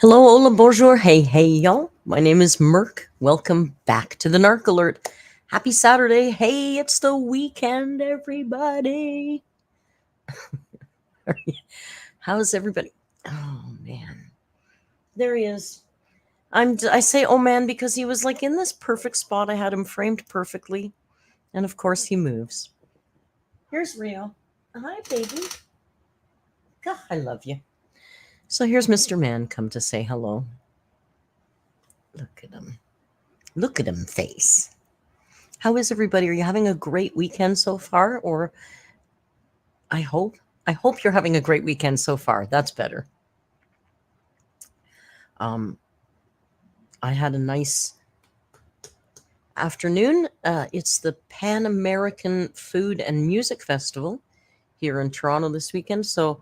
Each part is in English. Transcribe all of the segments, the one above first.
Hello, hola, bonjour, hey, hey, y'all. My name is Merc. Welcome back to the Narc Alert. Happy Saturday. Hey, it's the weekend, everybody. How's everybody? Oh, man. There he is. I say, oh, man, because he was like in this perfect spot. I had him framed perfectly. And of course, he moves. Here's Rio. Hi, baby. God, I love you. So here's Mr. Man come to say hello. Look at him. Look at him face. How is everybody? Are you having a great weekend so far? Or I hope you're having a great weekend so far. That's better. I had a nice afternoon. It's the Pan American Food and Music Festival here in Toronto this weekend. So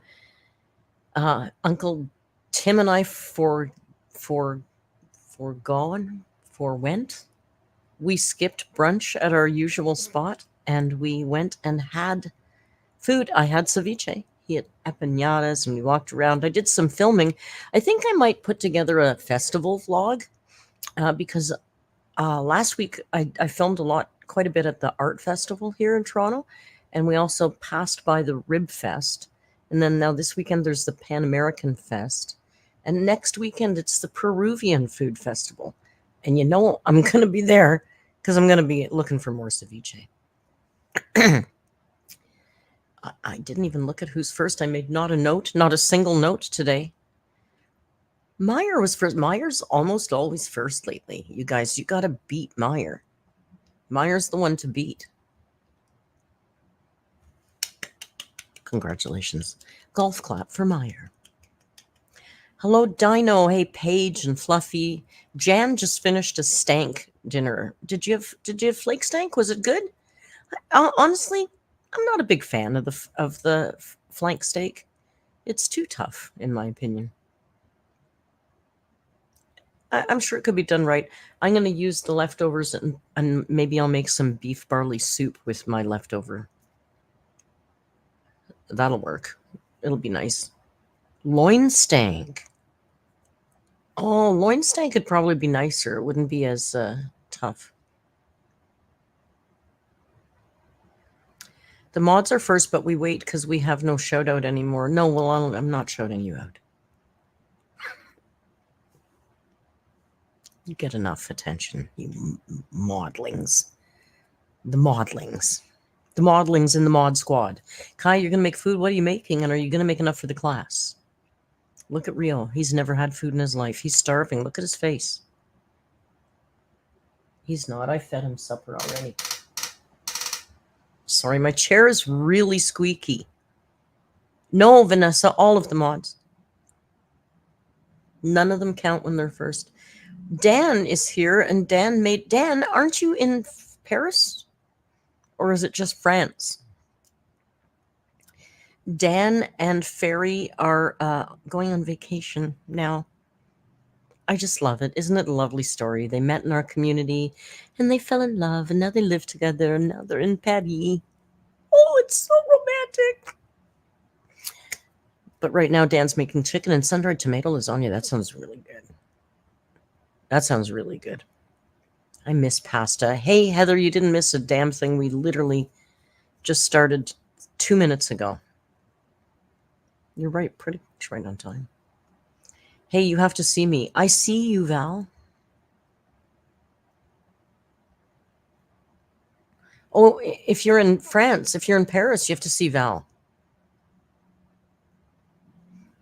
Uncle Tim and I forwent. We skipped brunch at our usual spot, and we went and had food. I had ceviche. He had empanadas, and we walked around. I did some filming. I think I might put together a festival vlog because last week I filmed quite a bit at the art festival here in Toronto, and we also passed by the Rib Fest. And then now this weekend there's the Pan American Fest. And next weekend it's the Peruvian Food Festival. And you know I'm going to be there because I'm going to be looking for more ceviche. I didn't even look at who's first. I made not a single note today. Meyer was first. Meyer's almost always first lately. You guys, you got to beat Meyer. Meyer's the one to beat. Congratulations. Golf clap for Meyer. Hello, Dino. Hey, Paige and Fluffy. Jan just finished a stank dinner. Did you have flake stank? Was it good? Honestly, I'm not a big fan of the flank steak. It's too tough, in my opinion. I'm sure it could be done right. I'm going to use the leftovers and maybe I'll make some beef barley soup with my leftover. That'll work. It'll be nice. Loin stank. Oh, loin stank could probably be nicer. It wouldn't be as tough. The mods are first, but we wait because we have no shout out anymore. No, well, I'm not shouting you out. You get enough attention, you modlings. The modlings. The modlings in the mod squad. Kai, you're going to make food. What are you making? And are you going to make enough for the class? Look at Rio. He's never had food in his life. He's starving. Look at his face. He's not. I fed him supper already. Sorry, my chair is really squeaky. No, Vanessa, all of the mods. None of them count when they're first. Dan is here, and Dan, aren't you in Paris? Or is it just France? Dan and Ferry are going on vacation now. I just love it. Isn't it a lovely story? They met in our community, and they fell in love, and now they live together, and now they're in Paris. Oh, it's so romantic. But right now, Dan's making chicken and sun-dried tomato lasagna. That sounds really good. That sounds really good. I miss pasta. Hey, Heather, you didn't miss a damn thing. We literally just started 2 minutes ago. You're right, pretty much right on time. Hey, you have to see me. I see you, Val. Oh, if you're in France, if you're in Paris, you have to see Val.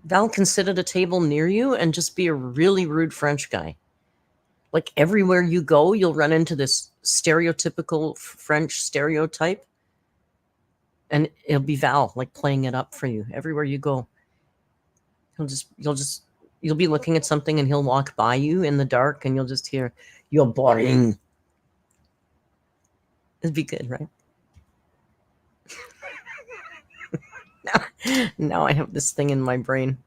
Val can sit at a table near you and just be a really rude French guy. Like everywhere you go, you'll run into this stereotypical French stereotype. And it'll be Val, like playing it up for you everywhere you go. You'll be looking at something and he'll walk by you in the dark and you'll just hear, "You're boring." It'd be good, right? Now I have this thing in my brain.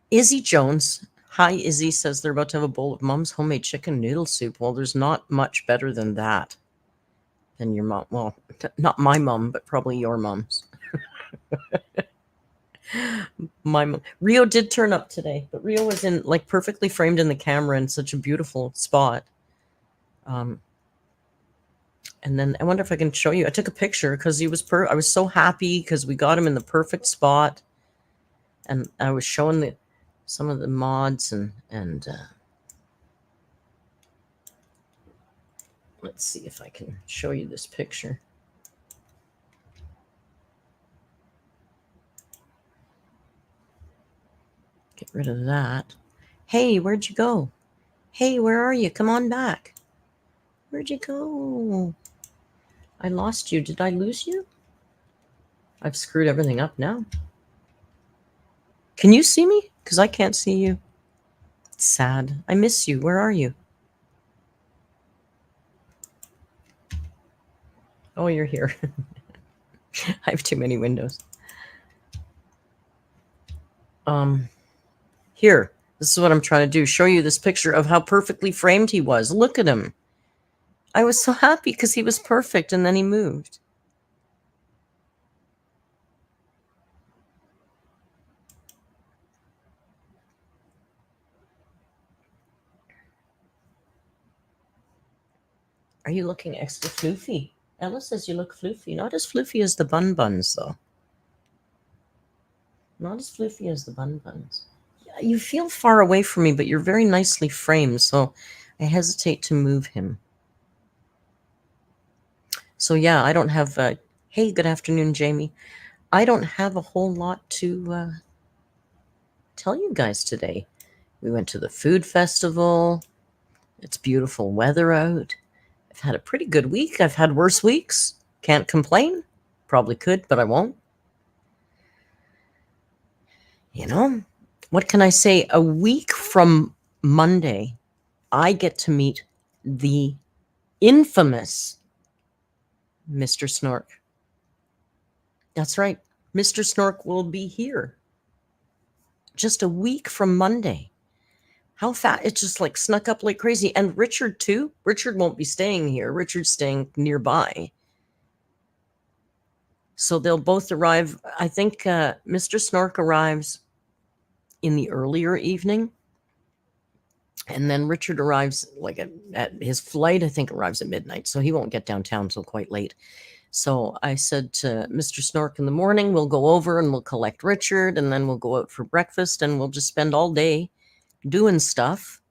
Izzy Jones, hi Izzy, says they're about to have a bowl of Mom's homemade chicken noodle soup. Well, there's not much better than that. Than your mom. Well, not my mom, but probably your mom's. My mom. Rio did turn up today, but Rio was in like perfectly framed in the camera in such a beautiful spot. And then I wonder if I can show you. I took a picture because he was I was so happy because we got him in the perfect spot. And I was showing some of the mods and let's see if I can show you this picture. Get rid of that. Hey, where'd you go? Hey, where are you? Come on back. Where'd you go? I lost you. Did I lose you? I've screwed everything up now. Can you see me? Because I can't see you. It's sad. I miss you. Where are you? Oh, you're here. I have too many windows. Here. This is what I'm trying to do. Show you this picture of how perfectly framed he was. Look at him. I was so happy because he was perfect and then he moved. Are you looking extra floofy? Ella says you look floofy. Not as floofy as the bun buns, though. Not as floofy as the bun buns. You feel far away from me, but you're very nicely framed, so I hesitate to move him. So yeah, I don't have hey, good afternoon, Jamie. I don't have a whole lot to tell you guys today. We went to the food festival. It's beautiful weather out. I've had a pretty good week. I've had worse weeks. Can't complain. Probably could, but I won't. You know, what can I say? A week from Monday, I get to meet the infamous Mr. Snork. That's right. Mr. Snork will be here just a week from Monday. How fast? It just like snuck up like crazy. And Richard, too. Richard won't be staying here. Richard's staying nearby. So they'll both arrive. I think Mr. Snork arrives in the earlier evening. And then Richard arrives like at his flight, I think, arrives at midnight. So he won't get downtown till quite late. So I said to Mr. Snork in the morning, we'll go over and we'll collect Richard. And then we'll go out for breakfast and we'll just spend all day doing stuff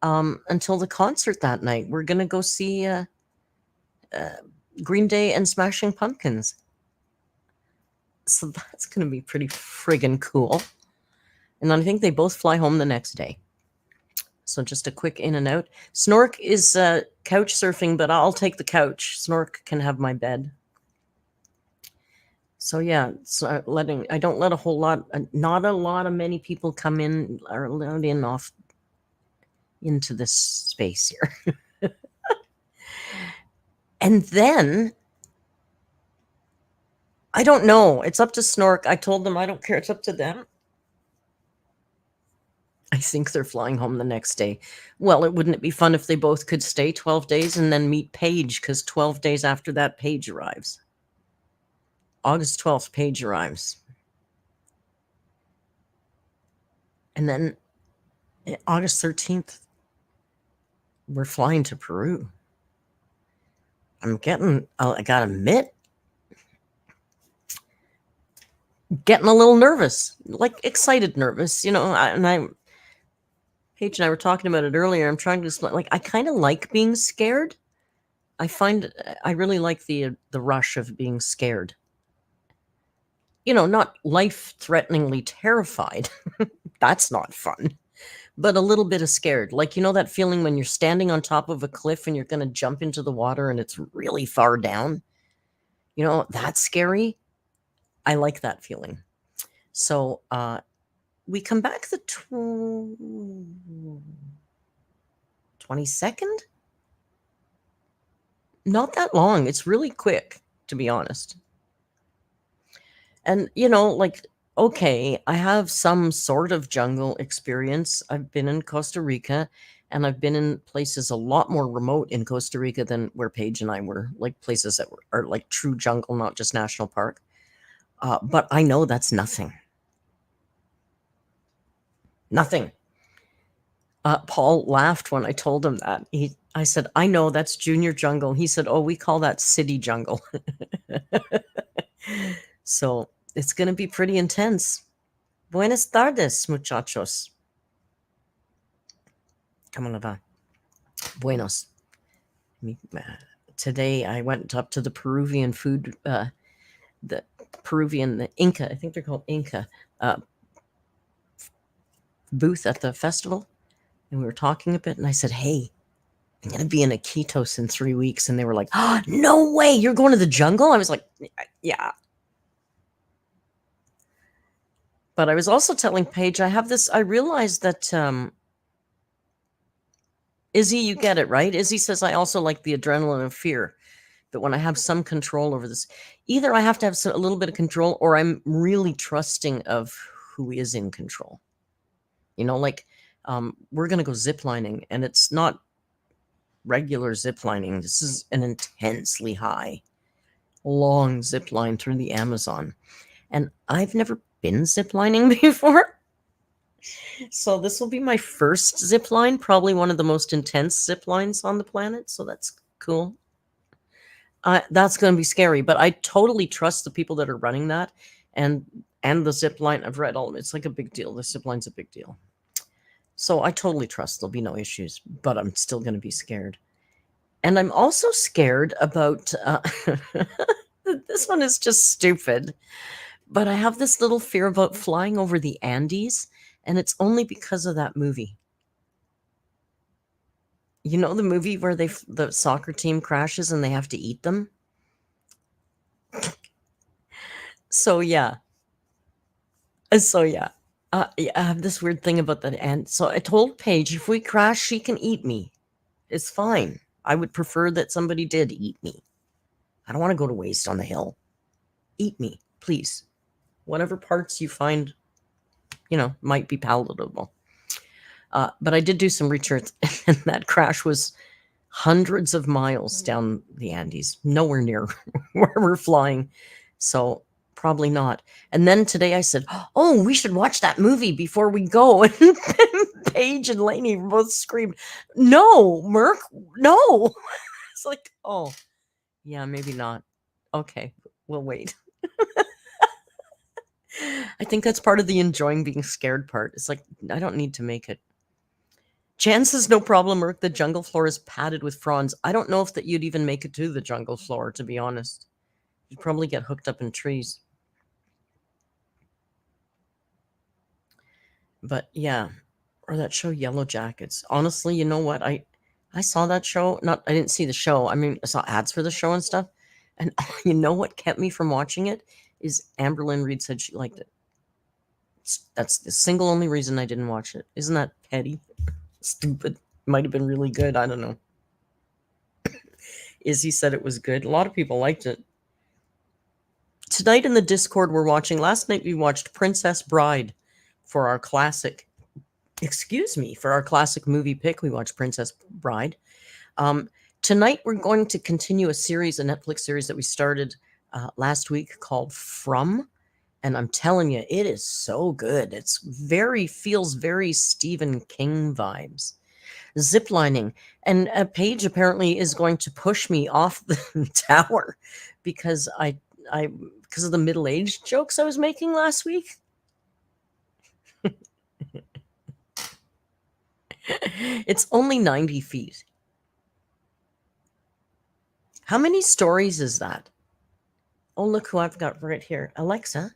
until the concert that night. We're going to go see Green Day and Smashing Pumpkins. So that's going to be pretty friggin' cool. And then I think they both fly home the next day. So just a quick in and out. Snork is couch surfing, but I'll take the couch. Snork can have my bed. So yeah, so I don't let a whole lot, not a lot of many people come in or allowed in off into this space here. And then I don't know. It's up to Snork. I told them I don't care. It's up to them. I think they're flying home the next day. Well, wouldn't it be fun if they both could stay 12 days and then meet Paige? Because 12 days after that, Paige arrives. August 12th, Paige arrives. And then August 13th, we're flying to Peru. I gotta admit, getting a little nervous, like excited nervous, Paige and I were talking about it earlier. I'm trying to explain, like, I kind of like being scared. I really like the rush of being scared. Not life-threateningly terrified. That's not fun. But a little bit of scared. Like, that feeling when you're standing on top of a cliff and you're going to jump into the water and it's really far down? That's scary. I like that feeling. So we come back the 22nd? Not that long. It's really quick, to be honest. And, okay, I have some sort of jungle experience. I've been in Costa Rica, and I've been in places a lot more remote in Costa Rica than where Paige and I were, like places that are like true jungle, not just national park. But I know that's nothing. Nothing. Paul laughed when I told him that. I said, I know that's junior jungle. He said, oh, we call that city jungle. So it's going to be pretty intense. Buenas tardes, muchachos. ¿Cómo va? Buenos. Today I went up to the Peruvian food, the Inca, I think they're called Inca, booth at the festival. And we were talking a bit, and I said, hey, I'm going to be in Iquitos in 3 weeks. And they were like, oh, no way, you're going to the jungle? I was like, yeah. But I was also telling Paige, I realized that, Izzy, you get it, right? Izzy says, I also like the adrenaline of fear. But when I have some control over this, either I have to have a little bit of control, or I'm really trusting of who is in control. We're going to go ziplining, and it's not regular ziplining. This is an intensely high, long zip line through the Amazon. And I've never been ziplining before. So this will be my first zip line, probably one of the most intense zip lines on the planet. So that's cool. That's going to be scary, but I totally trust the people that are running that, and the zip line. I've read all of it. It's like a big deal. The zip line's a big deal. So I totally trust there'll be no issues, but I'm still going to be scared. And I'm also scared about, this one is just stupid, but I have this little fear about flying over the Andes, and it's only because of that movie. The movie where the soccer team crashes and they have to eat them? So yeah. I have this weird thing about that. And so I told Paige, if we crash, she can eat me. It's fine. I would prefer that somebody did eat me. I don't want to go to waste on the hill. Eat me, please. Whatever parts you find, might be palatable. But I did do some research, and that crash was hundreds of miles down the Andes, nowhere near where we're flying. So probably not. And then today I said, oh, we should watch that movie before we go. And Paige and Lainey both screamed, no, Merc, no. It's like, oh, yeah, maybe not. Okay, we'll wait. I think that's part of the enjoying being scared part. It's like, I don't need to make it. Jan says, no problem, Merc. The jungle floor is padded with fronds. I don't know if that you'd even make it to the jungle floor, to be honest. You'd probably get hooked up in trees. But yeah, Or that show Yellow Jackets. Honestly, you know what? I saw that show. Not I didn't see the show. I mean, I saw ads for the show and stuff. And you know what kept me from watching it is Amberlynn Reed said she liked it. That's the single only reason I didn't watch it. Isn't that petty? Stupid. Might have been really good. I don't know. Izzy said it was good. A lot of people liked it. Tonight in the Discord we're watching. Last night we watched Princess Bride for our classic. For our classic movie pick. We watched Princess Bride. Tonight we're going to continue a series, a Netflix series that we started last week called From. And I'm telling you, it is so good. Feels very Stephen King vibes. Ziplining. And Paige apparently is going to push me off the tower because because of the middle-aged jokes I was making last week. It's only 90 feet. How many stories is that? Oh, look who I've got right here. Alexa,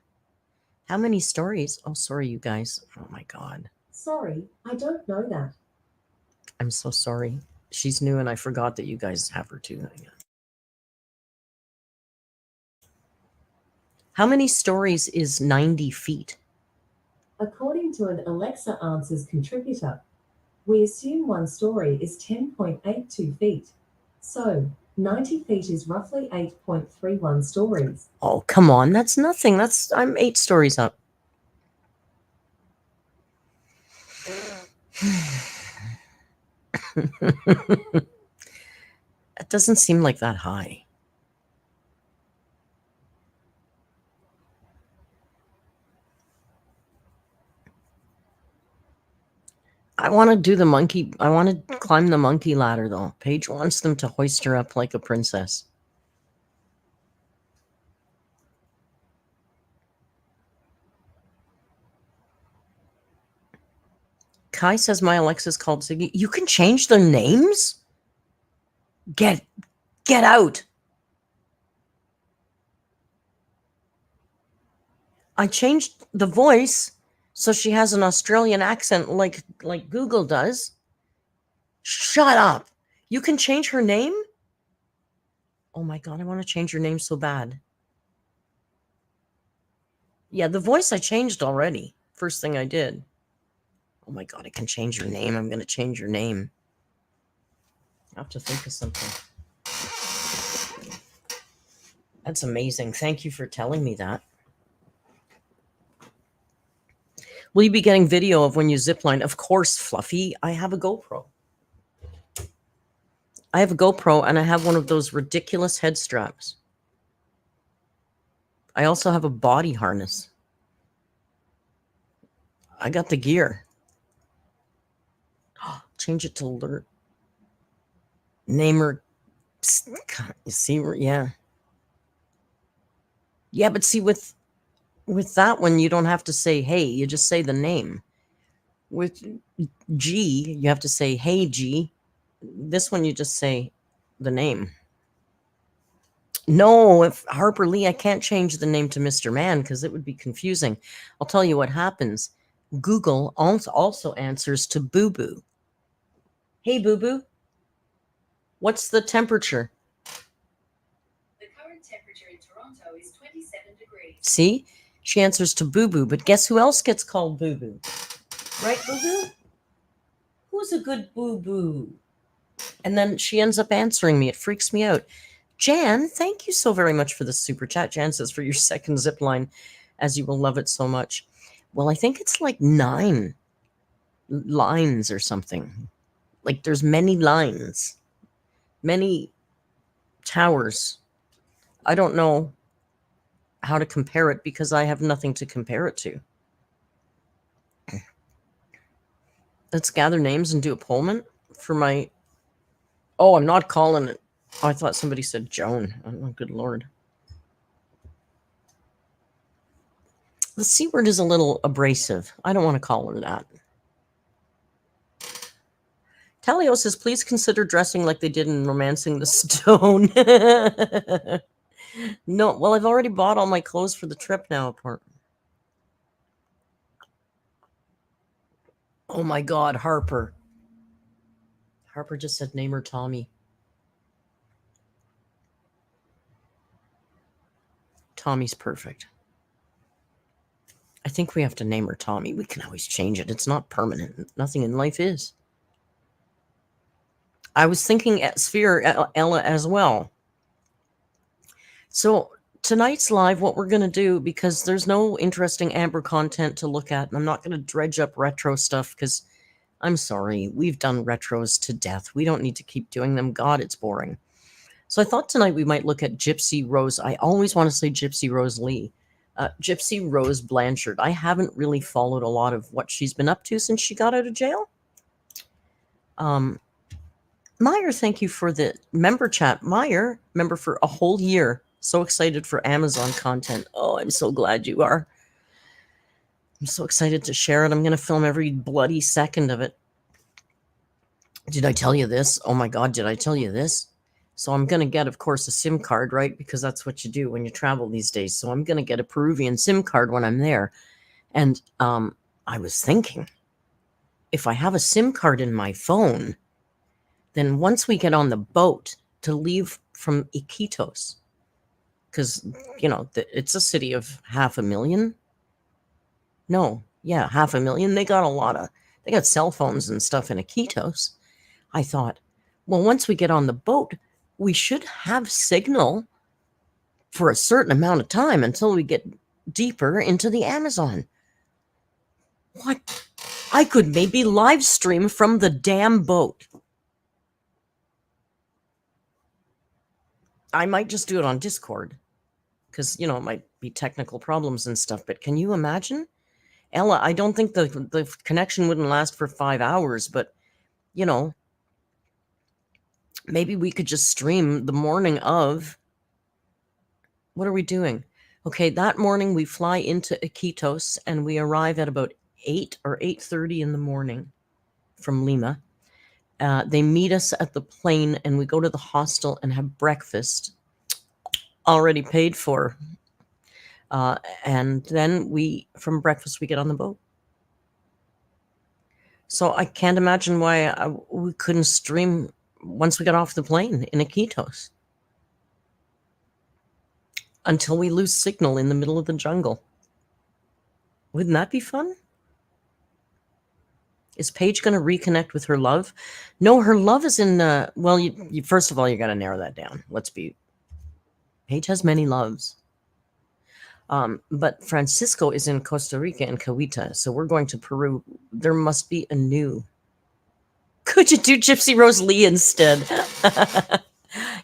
how many stories? Oh, sorry, you guys. Oh, my God. Sorry, I don't know that. I'm so sorry. She's new, and I forgot that you guys have her too. How many stories is 90 feet? According to an Alexa Answers contributor, we assume one story is 10.82 feet. So, 90 feet is roughly 8.31 stories. Oh, come on. That's nothing. I'm 8 stories up. It doesn't seem like that high. I want to do the monkey. I want to climb the monkey ladder, though. Paige wants them to hoist her up like a princess. Kai says my Alexa's called Ziggy. You can change their names? Get out. I changed the voice so she has an Australian accent like Google does. Shut up. You can change her name? Oh my God, I want to change her name so bad. Yeah, the voice I changed already. First thing I did. Oh my God, I can change your name. I'm going to change your name. I have to think of something. That's amazing. Thank you for telling me that. Will you be getting video of when you zipline? Of course, Fluffy. I have a GoPro. And I have one of those ridiculous head straps. I also have a body harness. I got the gear. Change it to alert. Name her. See, yeah. Yeah, but see, with that one, you don't have to say, hey, you just say the name. With G, you have to say, hey, G. This one, you just say the name. No, if Harper Lee, I can't change the name to Mr. Man because it would be confusing. I'll tell you what happens. Google also answers to Boo Boo. Hey, Boo Boo. What's the temperature? The current temperature in Toronto is 27 degrees. See? She answers to Boo Boo, but guess who else gets called Boo Boo? Right, Boo Boo? Who's a good Boo Boo? And then she ends up answering me. It freaks me out. Jan, thank you so very much for the super chat. Jan says for your second zip line, as you will love it so much. Well, I think it's like 9 lines or something. Like there's many lines, many towers. I don't know how to compare it because I have nothing to compare it to. Let's gather names and do a Pullman for my... Oh, I'm not calling it. Oh, I thought somebody said Joan. Oh, good Lord. The C word is a little abrasive. I don't want to call her that. Talio says, please consider dressing like they did in Romancing the Stone. No, well, I've already bought all my clothes for the trip now, apart. Oh my God, Harper. Harper just said name her Tommy. Tommy's perfect. I think we have to name her Tommy. We can always change it. It's not permanent. Nothing in life is. I was thinking Sphere Ella as well. So tonight's live, what we're going to do, because there's no interesting Amber content to look at, and I'm not going to dredge up retro stuff because I'm sorry, we've done retros to death. We don't need to keep doing them. God, it's boring. So I thought tonight we might look at Gypsy Rose. I always want to say Gypsy Rose Lee. Gypsy Rose Blanchard. I haven't really followed a lot of what she's been up to since she got out of jail. Meyer, thank you for the member chat. Meyer, member for a whole year. So excited for Amazon content. Oh, I'm so glad you are. I'm so excited to share it. I'm going to film every bloody second of it. Did I tell you this? Oh my God, did I tell you this? So I'm going to get, of course, a SIM card, right? Because that's what you do when you travel these days. So I'm going to get a Peruvian SIM card when I'm there. And I was thinking, if I have a SIM card in my phone, then once we get on the boat to leave from Iquitos, because, you know, it's a city of 500,000. No, yeah, 500,000. They got cell phones and stuff in Iquitos. I thought, well, once we get on the boat, we should have signal for a certain amount of time until we get deeper into the Amazon. What? I could maybe live stream from the damn boat. I might just do it on Discord because, you know, it might be technical problems and stuff. But can you imagine? Ella, I don't think the connection wouldn't last for 5 hours, but, you know, maybe we could just stream the morning of. What are we doing? Okay, that morning we fly into Iquitos and we arrive at about 8 or 8:30 in the morning from Lima. They meet us at the plane and we go to the hostel and have breakfast, already paid for. And then from breakfast, we get on the boat. So I can't imagine why we couldn't stream once we got off the plane in Iquitos until we lose signal in the middle of the jungle. Wouldn't that be fun? Is Paige going to reconnect with her love? No, her love is in, well, you first of all, you got to narrow that down. Paige has many loves. But Francisco is in Costa Rica and Cahuita, so we're going to Peru. There must be a new. Could you do Gypsy Rose Lee instead?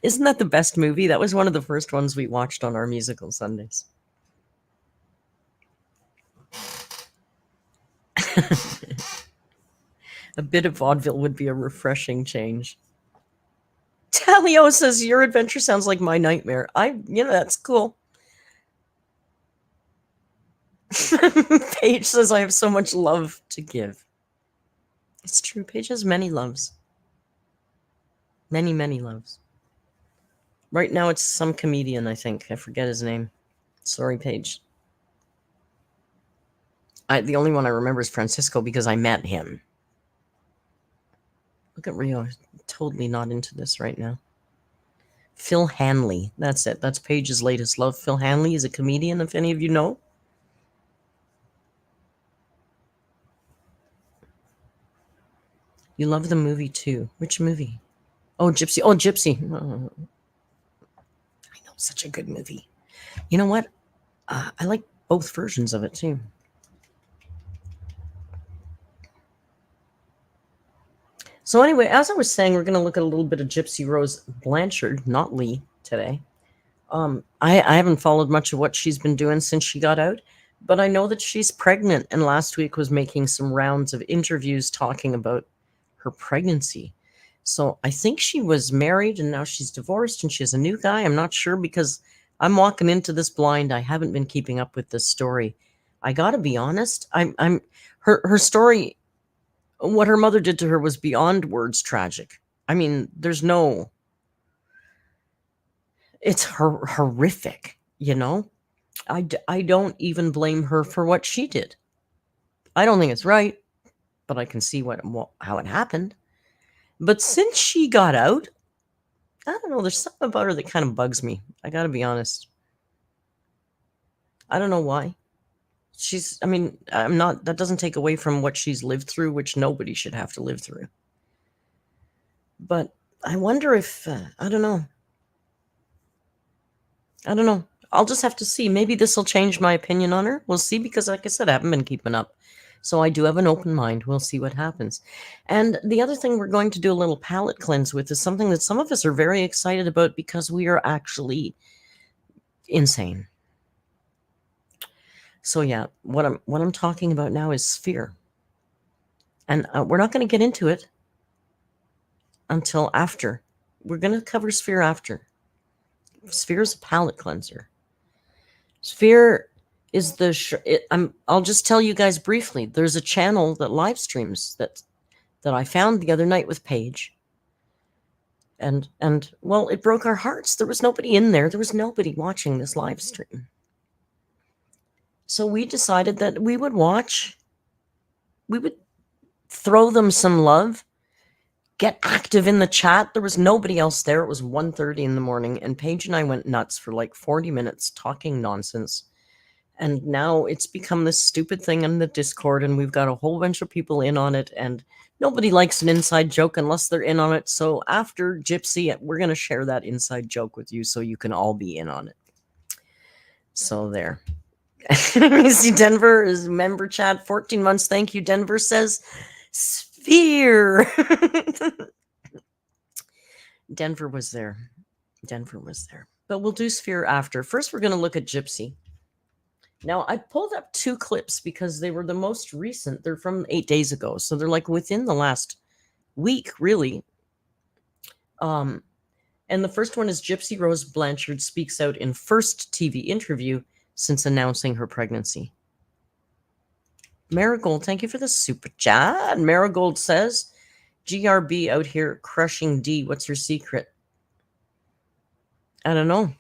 Isn't that the best movie? That was one of the first ones we watched on our musical Sundays. A bit of vaudeville would be a refreshing change. Talio says, your adventure sounds like my nightmare. That's cool. Paige says, I have so much love to give. It's true. Paige has many loves. Many, many loves. Right now it's some comedian, I think. I forget his name. Sorry, Paige. The only one I remember is Francisco because I met him. Look at Rio. Totally not into this right now. Phil Hanley. That's it. That's Paige's latest love. Phil Hanley is a comedian, if any of you know. You love the movie too. Which movie? Oh, Gypsy. Oh, Gypsy. Oh. I know, such a good movie. You know what? I like both versions of it too. So anyway, as I was saying, we're going to look at a little bit of Gypsy Rose Blanchard, not Lee, today. I haven't followed much of what she's been doing since she got out, but I know that she's pregnant, and last week was making some rounds of interviews talking about her pregnancy. So I think she was married, and now she's divorced, and she has a new guy. I'm not sure because I'm walking into this blind. I haven't been keeping up with this story. I got to be honest. Her story. What her mother did to her was beyond words tragic. I mean, it's horrific, you know? I don't even blame her for what she did. I don't think it's right. but I can see how it happened. But since she got out, I don't know, there's something about her that kind of bugs me. I got to be honest. I don't know why. That doesn't take away from what she's lived through, which nobody should have to live through. But I wonder if, I don't know. I'll just have to see. Maybe this will change my opinion on her. We'll see, because like I said, I haven't been keeping up. So I do have an open mind. We'll see what happens. And the other thing we're going to do a little palate cleanse with is something that some of us are very excited about, because we are actually insane. So yeah, what I'm talking about now is fear. And we're not going to get into it until after. We're going to cover Sphere after. Sphere is a palate cleanser. Sphere is I'll just tell you guys briefly. There's a channel that live streams that I found the other night with Paige. And well, it broke our hearts. There was nobody in there. There was nobody watching this live stream. So we decided that we would watch. We would throw them some love. Get active in the chat. There was nobody else there. It was 1:30 in the morning, and Paige and I went nuts for like 40 minutes talking nonsense. And now it's become this stupid thing in the Discord, and we've got a whole bunch of people in on it, and nobody likes an inside joke unless they're in on it. So after Gypsy, we're going to share that inside joke with you so you can all be in on it. So there. You see, Denver is member chat, 14 months. Thank you. Denver says, Sphere. Denver was there. But we'll do Sphere after. First, we're going to look at Gypsy. Now, I pulled up 2 clips because they were the most recent. They're from 8 days ago. So they're like within the last week, really. And the first one is Gypsy Rose Blanchard speaks out in first TV interview since announcing her pregnancy. Marigold, thank you for the super chat. Marigold says, GRB out here crushing D. What's your secret? I don't know.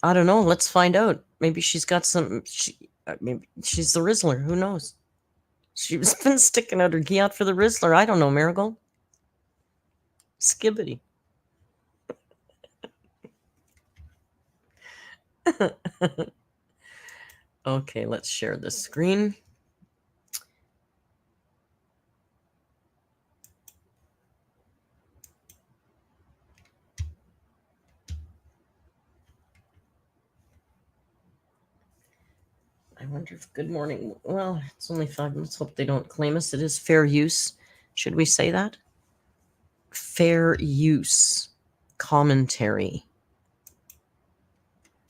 Let's find out. Maybe she's got some. Maybe she's the Rizzler. Who knows? She's been sticking out her gi out for the Rizzler. I don't know, Marigold. Skibbity. Okay, let's share the screen. I wonder if good morning. Well, it's only 5 minutes. Hope they don't claim us. It is fair use. Should we say that? Fair use commentary.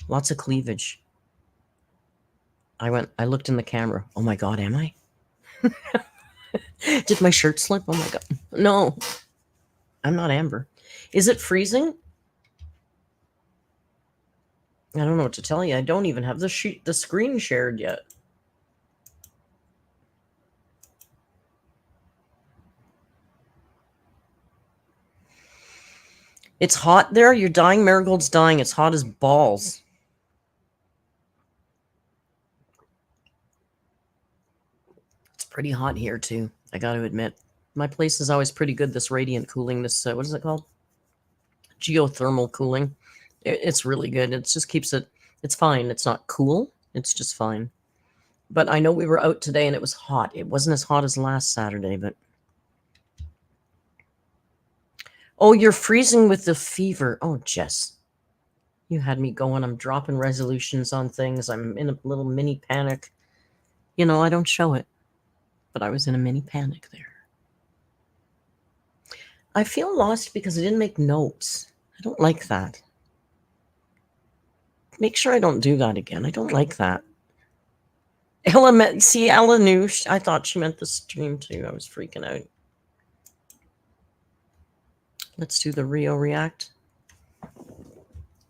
Lots of cleavage. I looked in the camera. Oh my God, am I? Did my shirt slip? Oh my God. No, I'm not Amber. Is it freezing? I don't know what to tell you. I don't even have the screen shared yet. It's hot there. You're dying. Marigold's dying. It's hot as balls. It's pretty hot here too. I got to admit, my place is always pretty good. This radiant cooling. This what is it called? Geothermal cooling. It's really good. It just keeps it. It's fine. It's not cool. It's just fine. But I know we were out today and it was hot. It wasn't as hot as last Saturday, but. Oh, you're freezing with the fever. Oh, Jess. You had me going. I'm dropping resolutions on things. I'm in a little mini panic. You know, I don't show it, but I was in a mini panic there. I feel lost because I didn't make notes. I don't like that. Make sure I don't do that again. I don't like that. Ella knew. I thought she meant the stream too. I was freaking out. Let's do the Rio React.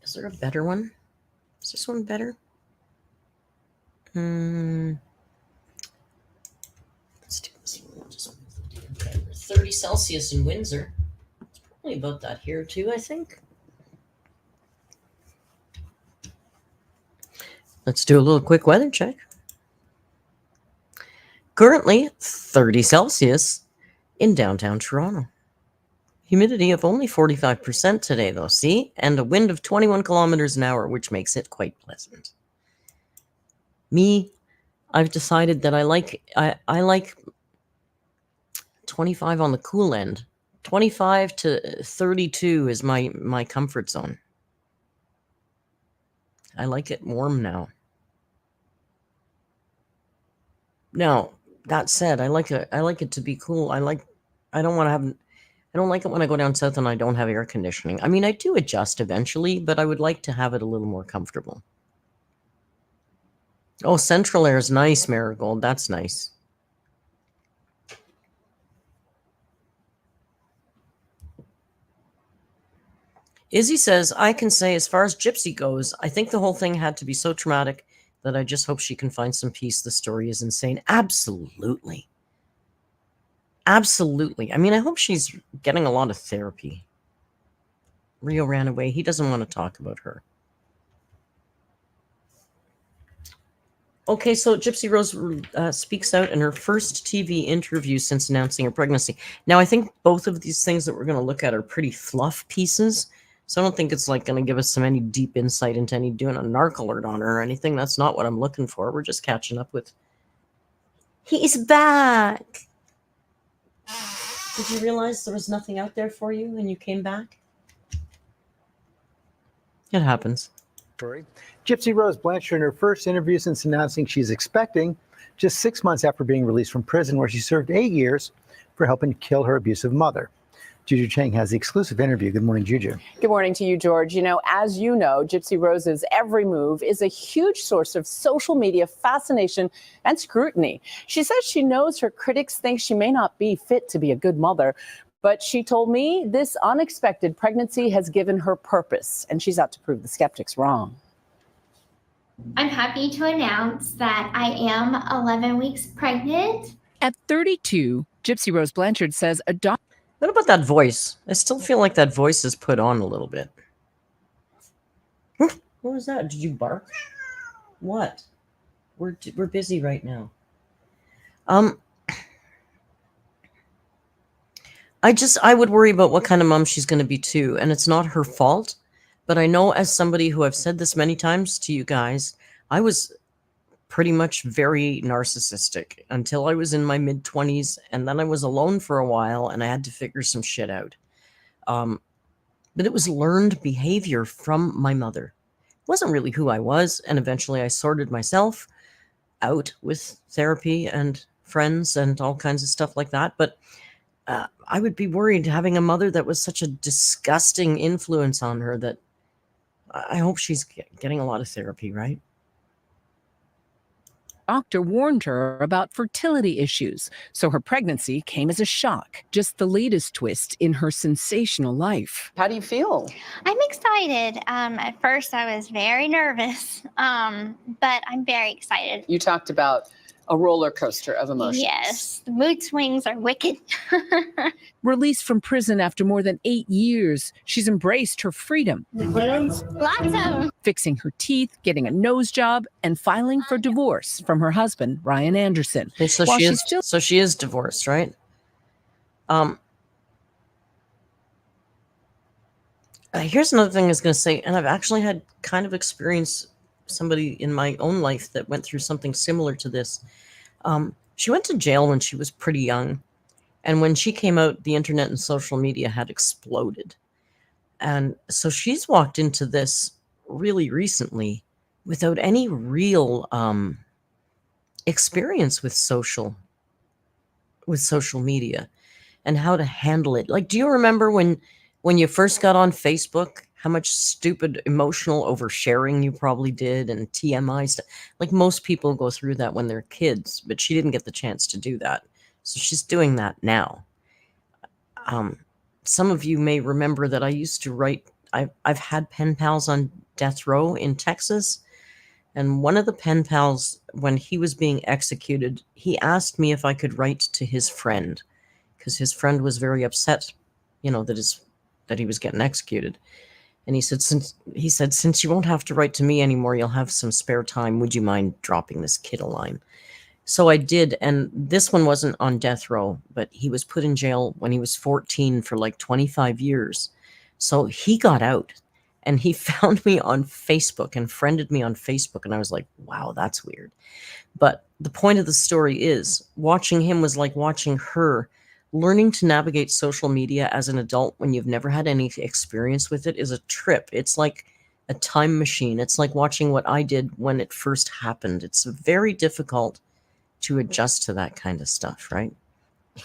Is there a better one? Is this one better? Let's do this one. Just 30 Celsius in Windsor. It's probably about that here too, I think. Let's do a little quick weather check. Currently 30 Celsius in downtown Toronto. Humidity of only 45% today, though, see? And a wind of 21 kilometers an hour, which makes it quite pleasant. Me, I've decided that I like 25 on the cool end. 25 to 32 is my comfort zone. I like it warm now. Now, that said, I like it to be cool. I don't like it when I go down south and I don't have air conditioning. I mean, I do adjust eventually, but I would like to have it a little more comfortable. Oh, central air is nice, Marigold. That's nice. Izzy says, I can say as far as Gypsy goes, I think the whole thing had to be so traumatic that I just hope she can find some peace. The story is insane. Absolutely. Absolutely. I mean, I hope she's getting a lot of therapy. Rio ran away. He doesn't want to talk about her. Okay, so Gypsy Rose speaks out in her first TV interview since announcing her pregnancy. Now, I think both of these things that we're going to look at are pretty fluff pieces. So I don't think it's like going to give us any deep insight into doing a narc alert on her or anything. That's not what I'm looking for. We're just catching up with. He's back. Did you realize there was nothing out there for you and you came back? It happens. Gypsy Rose Blanchard in her first interview since announcing she's expecting, just 6 months after being released from prison where she served 8 years for helping kill her abusive mother. Juju Chang has the exclusive interview. Good morning, Juju. Good morning to you, George. You know, as you know, Gypsy Rose's every move is a huge source of social media fascination and scrutiny. She says she knows her critics think she may not be fit to be a good mother, but she told me this unexpected pregnancy has given her purpose, and she's out to prove the skeptics wrong. I'm happy to announce that I am 11 weeks pregnant. At 32, Gypsy Rose Blanchard says What about that voice? I still feel like that voice is put on a little bit. What was that? Did you bark? What? We're busy right now. I would worry about what kind of mom she's going to be too, and it's not her fault. But I know, as somebody who I've said this many times to you guys, I was pretty much very narcissistic until I was in my mid-20s, and then I was alone for a while, and I had to figure some shit out. But it was learned behavior from my mother. It wasn't really who I was, and eventually I sorted myself out with therapy and friends and all kinds of stuff like that. But I would be worried having a mother that was such a disgusting influence on her that I hope she's getting a lot of therapy, right? doctor warned her about fertility issues, so her pregnancy came as a shock. Just the latest twist in her sensational life. How do you feel? I'm excited. At first, I was very nervous, but I'm very excited. You talked about a roller coaster of emotions. Yes, the mood swings are wicked. Released from prison after more than 8 years, she's embraced her freedom. Lots of them. Fixing her teeth, getting a nose job, and filing for divorce from her husband, Ryan Anderson. Okay, so she is divorced, right? Here's another thing I was going to say, and I've actually had kind of experienced somebody in my own life that went through something similar to this. She went to jail when she was pretty young, and when she came out, the internet and social media had exploded. And so she's walked into this really recently without any real experience with social media and how to handle it. Like, do you remember when you first got on Facebook, how much stupid emotional oversharing you probably did and TMI stuff? Like, most people go through that when they're kids, but she didn't get the chance to do that. So she's doing that now. Some of you may remember that I used to write, I've had pen pals on death row in Texas. And one of the pen pals, when he was being executed, he asked me if I could write to his friend, because his friend was very upset, that he was getting executed. And he said, since you won't have to write to me anymore, you'll have some spare time. Would you mind dropping this kid a line? So I did, and this one wasn't on death row, but he was put in jail when he was 14 for like 25 years. So he got out, and he found me on Facebook and friended me on Facebook, and I was like, wow, that's weird. But the point of the story is watching him was like watching her. Learning to navigate social media as an adult when you've never had any experience with it is a trip. It's like a time machine. It's like watching what I did when it first happened. It's very difficult to adjust to that kind of stuff, right?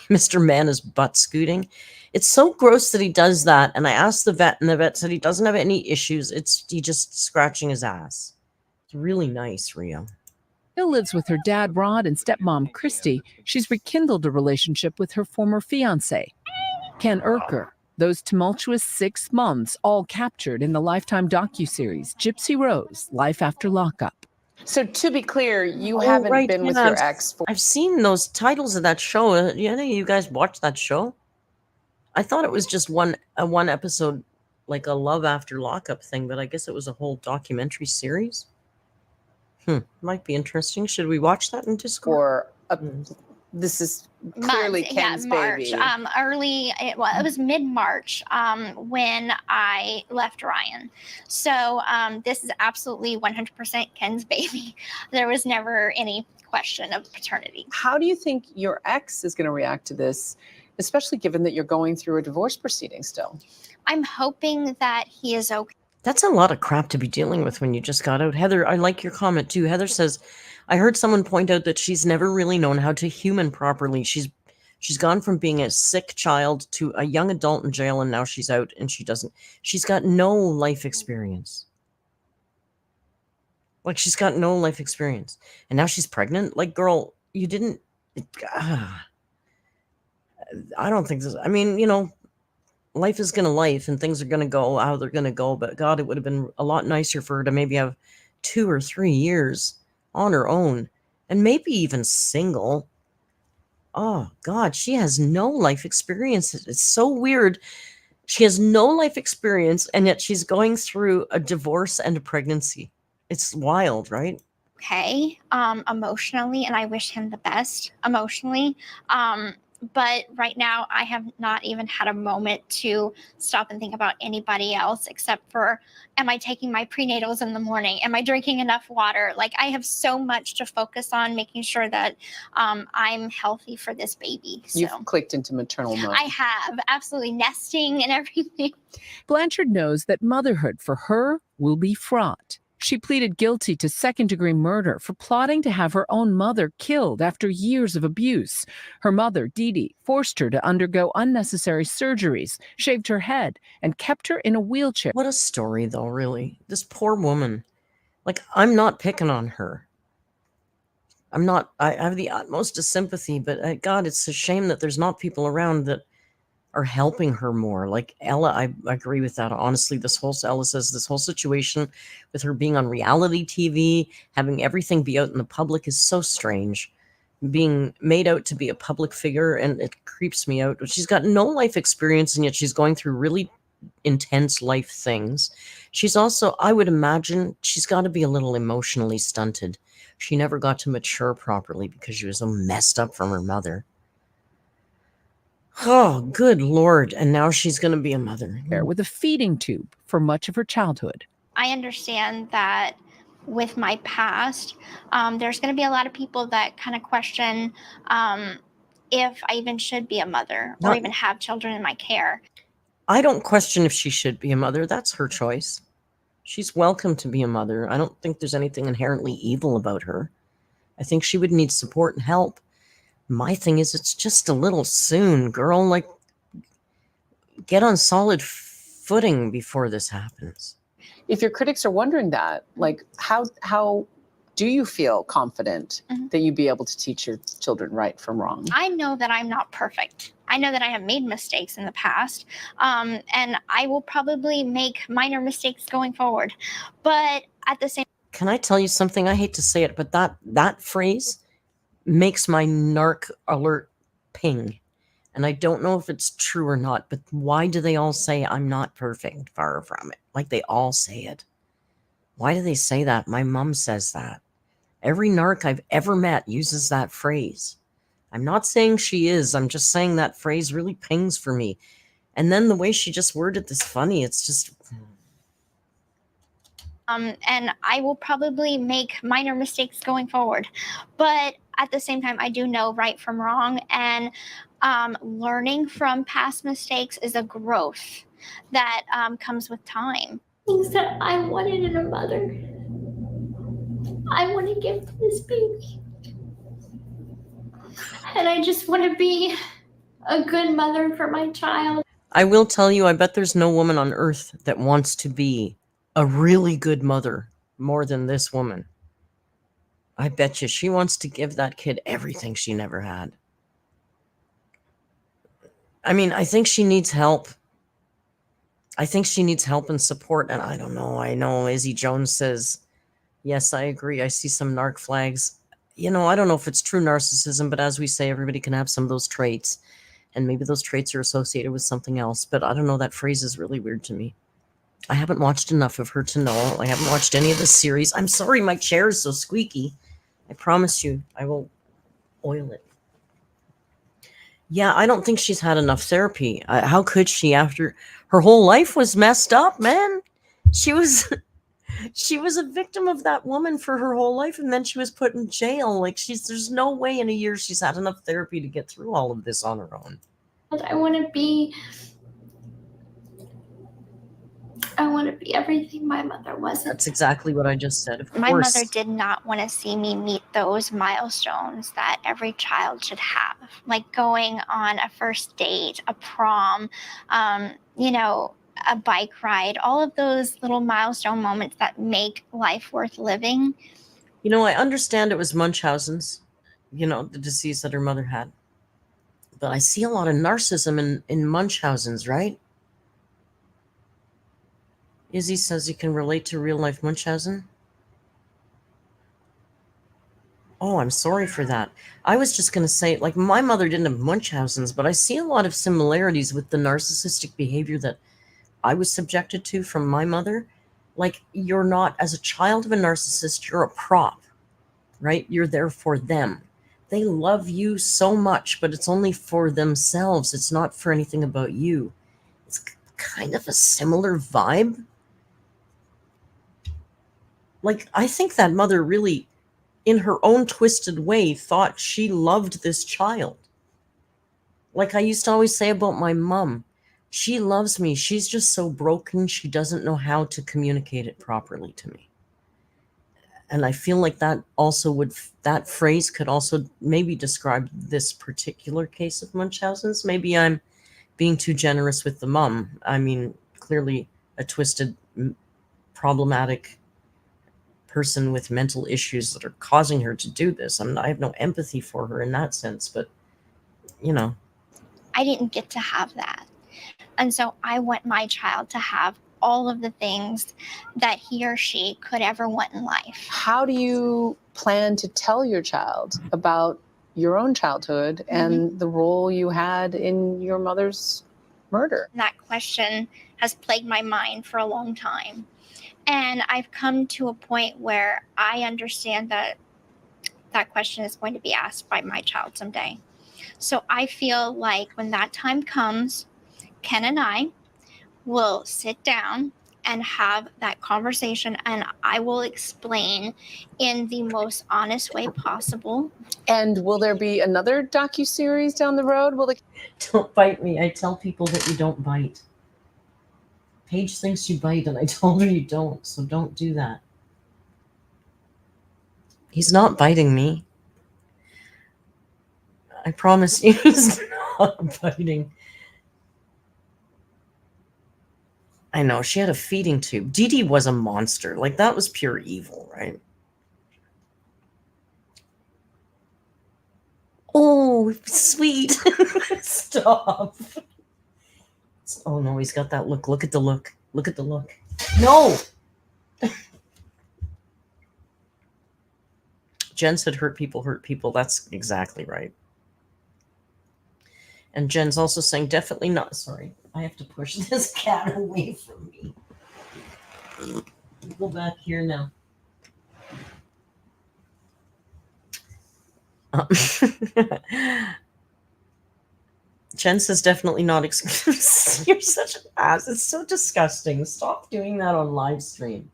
Mr. Man is butt scooting. It's so gross that he does that. And I asked the vet, and the vet said he doesn't have any issues. He just scratching his ass. It's really nice, Rio. Bill lives with her dad, Rod, and stepmom, Christy. She's rekindled a relationship with her former fiancé, Ken Urker. Those tumultuous 6 months all captured in the Lifetime docuseries, Gypsy Rose, Life After Lockup. So to be clear, you Oh, haven't right, been with yeah. your ex for I've seen those titles of that show. You guys watched that show? I thought it was just one episode, like a Love After Lockup thing, but I guess it was a whole documentary series. Might be interesting. Should we watch that in Discord? this is clearly months, Ken's March. baby. It was mid-March when I left Ryan. So this is absolutely 100% Ken's baby. There was never any question of paternity. How do you think your ex is going to react to this, especially given that you're going through a divorce proceeding still? I'm hoping that he is okay. That's a lot of crap to be dealing with when you just got out. Heather, I like your comment too. Heather says, I heard someone point out that she's never really known how to human properly. She's gone from being a sick child to a young adult in jail, and now she's out and she's got no life experience. Like, she's got no life experience. And now she's pregnant. Like, girl, you didn't. I don't think this. I mean, life is going to life and things are going to go how they're going to go. But God, it would have been a lot nicer for her to maybe have 2 or 3 years on her own and maybe even single. Oh, God, she has no life experience. It's so weird. She has no life experience, and yet she's going through a divorce and a pregnancy. It's wild, right? Okay, emotionally, and I wish him the best emotionally. But right now, I have not even had a moment to stop and think about anybody else except for, am I taking my prenatals in the morning? Am I drinking enough water? Like, I have so much to focus on, making sure that I'm healthy for this baby. So. You've clicked into maternal mode. I have, absolutely, nesting and everything. Blanchard knows that motherhood for her will be fraught. She pleaded guilty to second-degree murder for plotting to have her own mother killed after years of abuse. Her mother, Dee Dee, forced her to undergo unnecessary surgeries, shaved her head, and kept her in a wheelchair. What a story, though, really. This poor woman. Like, I'm not picking on her. I have the utmost of sympathy, but God, it's a shame that there's not people around that are helping her more. Like Ella, I agree with that. Honestly, Ella says this whole situation with her being on reality TV, having everything be out in the public is so strange. Being made out to be a public figure, and it creeps me out. She's got no life experience, and yet she's going through really intense life things. She's also, I would imagine, she's got to be a little emotionally stunted. She never got to mature properly because she was so messed up from her mother. Oh, good Lord. And now she's going to be a mother. With a feeding tube for much of her childhood. I understand that with my past, there's going to be a lot of people that kind of question if I even should be a mother or even have children in my care. I don't question if she should be a mother. That's her choice. She's welcome to be a mother. I don't think there's anything inherently evil about her. I think she would need support and help. My thing is, it's just a little soon, girl. Like, get on solid footing before this happens. If your critics are wondering that, like, how do you feel confident that you'd be able to teach your children right from wrong? I know that I'm not perfect. I know that I have made mistakes in the past, and I will probably make minor mistakes going forward. But at the same time, can I tell you something? I hate to say it, but that phrase makes my narc alert ping. And I don't know if it's true or not, but why do they all say I'm not perfect? Far from it. Like, they all say it. Why do they say that? My mom says that. Every narc I've ever met uses that phrase. I'm not saying she is. I'm just saying that phrase really pings for me. And then the way she just worded this funny, it's just... And I will probably make minor mistakes going forward. But at the same time, I do know right from wrong. And learning from past mistakes is a growth that comes with time. Things that I wanted in a mother, I want to give to this baby. And I just want to be a good mother for my child. I will tell you, I bet there's no woman on earth that wants to be a really good mother more than this woman. I bet you she wants to give that kid everything she never had. I mean, I think she needs help. I think she needs help and support. And I don't know. I know Izzy Jones says, yes, I agree. I see some narc flags. You know, I don't know if it's true narcissism, but as we say, everybody can have some of those traits. And maybe those traits are associated with something else. But I don't know. That phrase is really weird to me. I haven't watched enough of her to know. I haven't watched any of the series. I'm sorry my chair is so squeaky. I promise you I will oil it. Yeah, I don't think she's had enough therapy. How could she after her whole life was messed up, man? She was a victim of that woman for her whole life, and then she was put in jail. Like there's no way in a year she's had enough therapy to get through all of this on her own. I want to be everything my mother wasn't. That's exactly what I just said. Of My course. mother did not want to see me meet those milestones that every child should have, like going on a first date, a prom, you know, a bike ride, all of those little milestone moments that make life worth living. You know, I understand it was Munchausen's, you know, the disease that her mother had. But I see a lot of narcissism in Munchausen's, right? Izzy says you can relate to real-life Munchausen. Oh, I'm sorry for that. I was just going to say, like, my mother didn't have Munchausen's, but I see a lot of similarities with the narcissistic behavior that I was subjected to from my mother. Like, you're not, as a child of a narcissist, you're a prop, right? You're there for them. They love you so much, but it's only for themselves. It's not for anything about you. It's kind of a similar vibe. Like, I think that mother really, in her own twisted way, thought she loved this child. Like I used to always say about my mom, she loves me. She's just so broken, she doesn't know how to communicate it properly to me. And I feel like that phrase could also maybe describe this particular case of Munchausen's. Maybe I'm being too generous with the mom. I mean, clearly a twisted, problematic person with mental issues that are causing her to do this. I have no empathy for her in that sense, but you know. I didn't get to have that. And so I want my child to have all of the things that he or she could ever want in life. How do you plan to tell your child about your own childhood and the role you had in your mother's murder? That question has plagued my mind for a long time. And I've come to a point where I understand that that question is going to be asked by my child someday. So I feel like when that time comes, Ken and I will sit down and have that conversation, and I will explain in the most honest way possible. And will there be another docuseries down the road? Don't bite me. I tell people that you don't bite. Paige thinks you bite, and I told her you don't, so don't do that. He's not biting me. I promise you, he's not biting. I know, she had a feeding tube. Dee Dee was a monster. Like, that was pure evil, right? Oh, sweet. Stop. Oh, no, he's got that look. Look at the look. Look at the look. No! Jen said hurt people hurt people. That's exactly right. And Jen's also saying definitely not. Sorry, I have to push this cat away from me. Go back here now. Jen says definitely not excuse. You're such an ass. It's so disgusting. Stop doing that on live stream.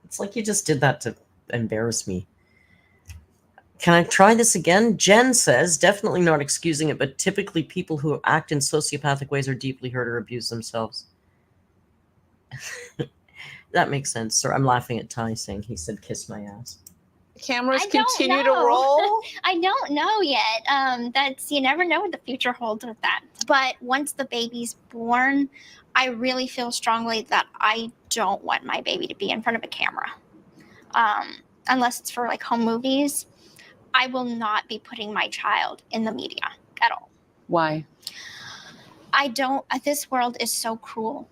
It's like you just did that to embarrass me. Can I try this again? Jen says definitely not excusing it, but typically people who act in sociopathic ways are deeply hurt or abuse themselves. That makes sense. Sir, I'm laughing at Ty saying he said kiss my ass. Cameras I don't continue to know. roll. I don't know yet. That's, you never know what the future holds with that. But once the baby's born, I really feel strongly that I don't want my baby to be in front of a camera. Unless it's for like home movies, I will not be putting my child in the media at all. Why? I don't, this world is so cruel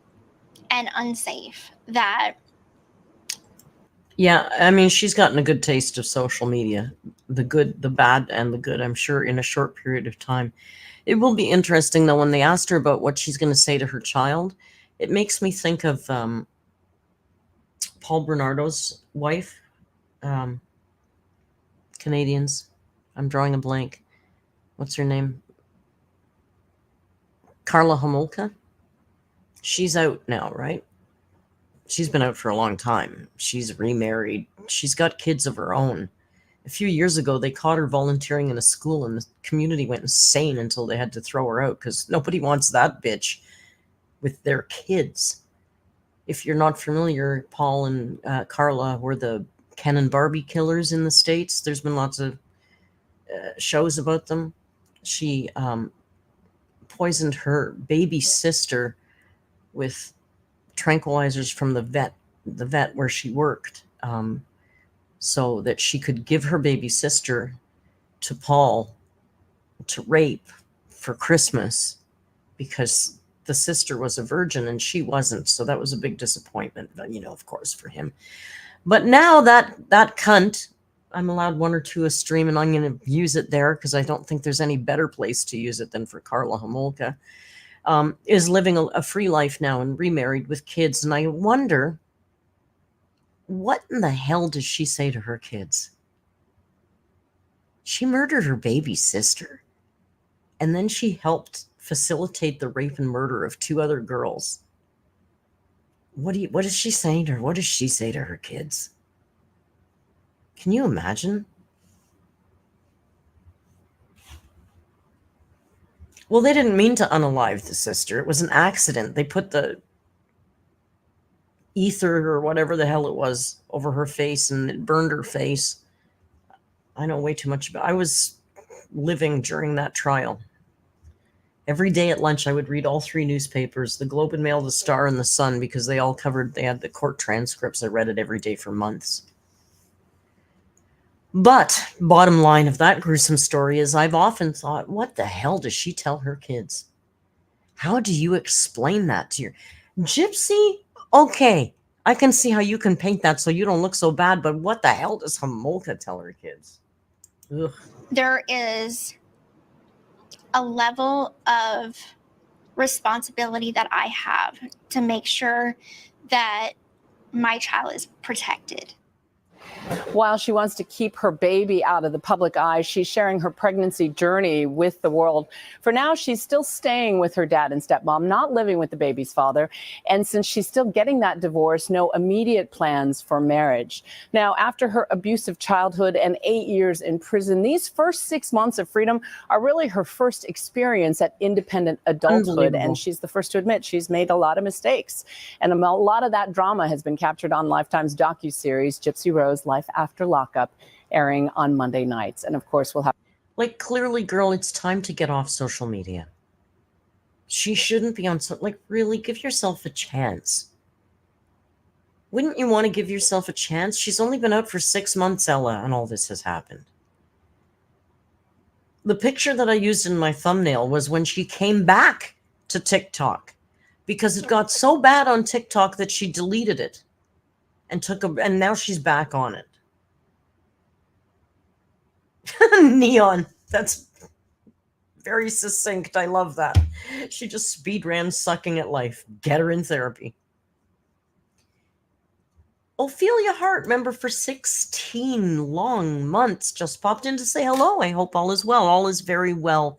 and unsafe that. Yeah, I mean, she's gotten a good taste of social media, the good, the bad, and the good, I'm sure, in a short period of time. It will be interesting, though, when they asked her about what she's going to say to her child. It makes me think of Paul Bernardo's wife, Canadians. I'm drawing a blank. What's her name? Karla Homolka. She's out now, right? She's been out for a long time. She's remarried. She's got kids of her own. A few years ago, they caught her volunteering in a school, and the community went insane until they had to throw her out because nobody wants that bitch with their kids. If you're not familiar, Paul and Karla were the Ken and Barbie killers in the States. There's been lots of shows about them. She poisoned her baby sister with tranquilizers from the vet where she worked, so that she could give her baby sister to Paul to rape for Christmas, because the sister was a virgin and she wasn't. So that was a big disappointment, of course, for him. But now that cunt, I'm allowed one or two a stream, and I'm going to use it there because I don't think there's any better place to use it than for Karla Homolka. Is living a free life now and remarried with kids. And I wonder, what in the hell does she say to her kids? She murdered her baby sister. And then she helped facilitate the rape and murder of 2 other girls. What is she saying to her? What does she say to her kids? Can you imagine? Well, they didn't mean to unalive the sister. It was an accident. They put the ether or whatever the hell it was over her face, and it burned her face. I know way too much about it. I was living during that trial. Every day at lunch, I would read all 3 newspapers, the Globe and Mail, the Star, and the Sun, because they had the court transcripts. I read it every day for months. But bottom line of that gruesome story is I've often thought, what the hell does she tell her kids? How do you explain that to your Gypsy? Okay, I can see how you can paint that so you don't look so bad, but what the hell does Homolka tell her kids? Ugh. There is a level of responsibility that I have to make sure that my child is protected. While she wants to keep her baby out of the public eye, she's sharing her pregnancy journey with the world. For now, she's still staying with her dad and stepmom, not living with the baby's father. And since she's still getting that divorce, no immediate plans for marriage. Now, after her abusive childhood and 8 years in prison, these first 6 months of freedom are really her first experience at independent adulthood. And she's the first to admit she's made a lot of mistakes. And a lot of that drama has been captured on Lifetime's docuseries, Gypsy Rose Life After Lockup, airing on Monday nights. And of course, we'll have. Clearly, girl, it's time to get off social media. She shouldn't be on really, give yourself a chance. Wouldn't you want to give yourself a chance? She's only been out for 6 months, Ella, and all this has happened. The picture that I used in my thumbnail was when she came back to TikTok, because it got so bad on TikTok that she deleted it and now she's back on it. Neon. That's very succinct. I love that. She just speed ran sucking at life. Get her in therapy. Ophelia Hart, member for 16 long months, just popped in to say hello. I hope all is well. All is very well.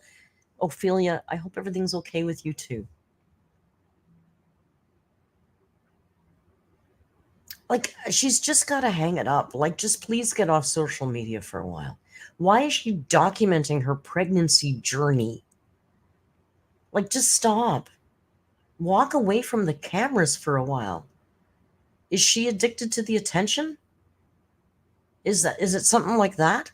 Ophelia, I hope everything's okay with you too. Like, she's just got to hang it up. Like, just please get off social media for a while. Why is she documenting her pregnancy journey? Like, just stop. Walk away from the cameras for a while. Is she addicted to the attention? Is it something like that?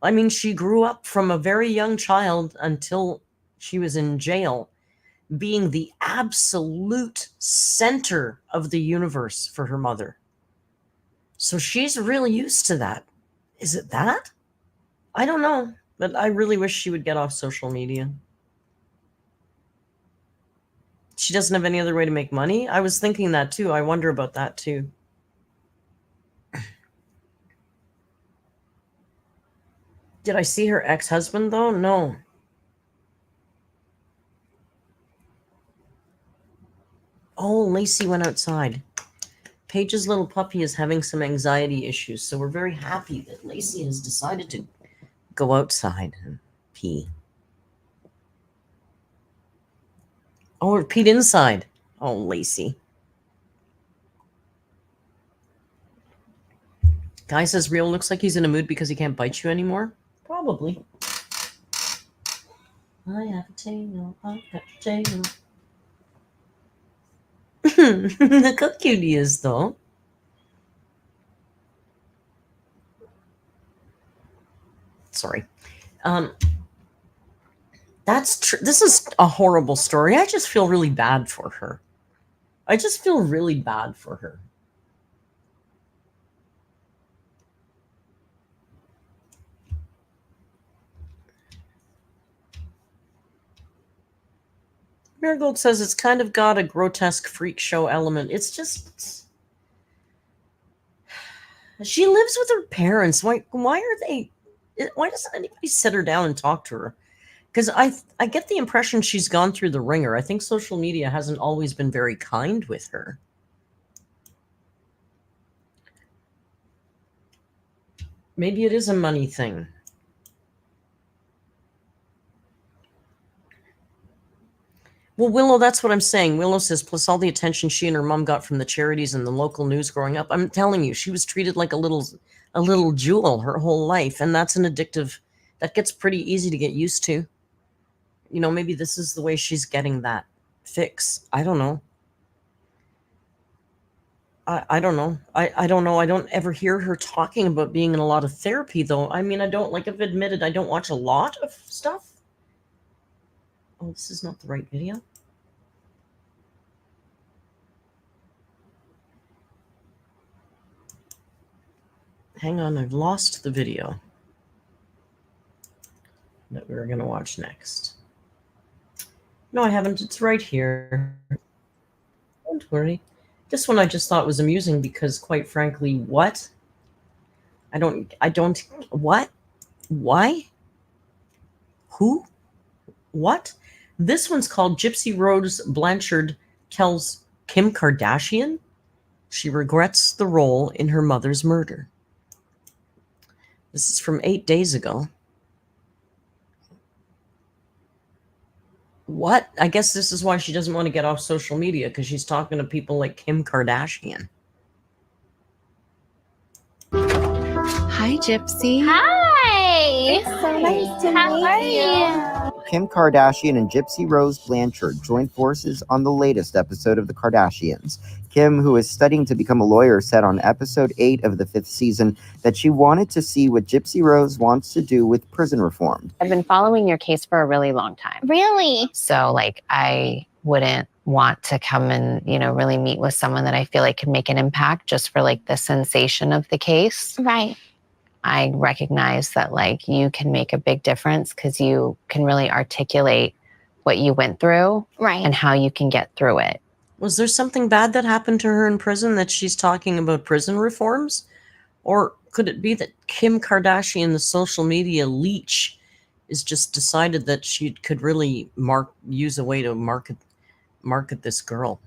I mean, she grew up from a very young child until she was in jail, being the absolute center of the universe for her mother. So she's really used to that. Is it that? I don't know, but I really wish she would get off social media. She doesn't have any other way to make money? I was thinking that too. I wonder about that too. Did I see her ex-husband though? No. Oh, Lacey went outside. Paige's little puppy is having some anxiety issues, so we're very happy that Lacey has decided to go outside and pee. Oh, or peed inside. Oh, Lacey. Guy says Real looks like he's in a mood because he can't bite you anymore. Probably. I have a tail. I have a tail. Look how cute he is, though. Sorry. That's true. This is a horrible story. I just feel really bad for her. I just feel really bad for her. Marigold says it's kind of got a grotesque freak show element. It's just... She lives with her parents. Why are they... Why doesn't anybody sit her down and talk to her? Because I get the impression she's gone through the ringer. I think social media hasn't always been very kind with her. Maybe it is a money thing. Well, Willow, that's what I'm saying. Willow says, plus all the attention she and her mom got from the charities and the local news growing up. I'm telling you, she was treated like a little jewel her whole life. And that's an addictive, that gets pretty easy to get used to. You know, maybe this is the way she's getting that fix. I don't know. I don't know. I don't know. I don't ever hear her talking about being in a lot of therapy, though. I mean, I've admitted, I don't watch a lot of stuff. Oh, this is not the right video. Hang on, I've lost the video that we were going to watch next. No, I haven't. It's right here. Don't worry. This one I just thought was amusing because, quite frankly, what? What? Why? Who? What? This one's called Gypsy Rose Blanchard tells Kim Kardashian she regrets the role in her mother's murder. This is from 8 days ago. What? I guess this is why she doesn't want to get off social media, because she's talking to people like Kim Kardashian. Hi, Gypsy. Hi. It's so nice to How are meet you? Kim Kardashian and Gypsy Rose Blanchard joined forces on the latest episode of The Kardashians. Kim, who is studying to become a lawyer, said on episode 8 of the 5th season that she wanted to see what Gypsy Rose wants to do with prison reform. I've been following your case for a really long time. Really? So, I wouldn't want to come and, really meet with someone that I feel like could make an impact just for, the sensation of the case. Right. I recognize that, you can make a big difference because you can really articulate what you went through and how you can get through it. Was there something bad that happened to her in prison that she's talking about prison reforms? Or could it be that Kim Kardashian, the social media leech, is just decided that she could really use a way to market this girl?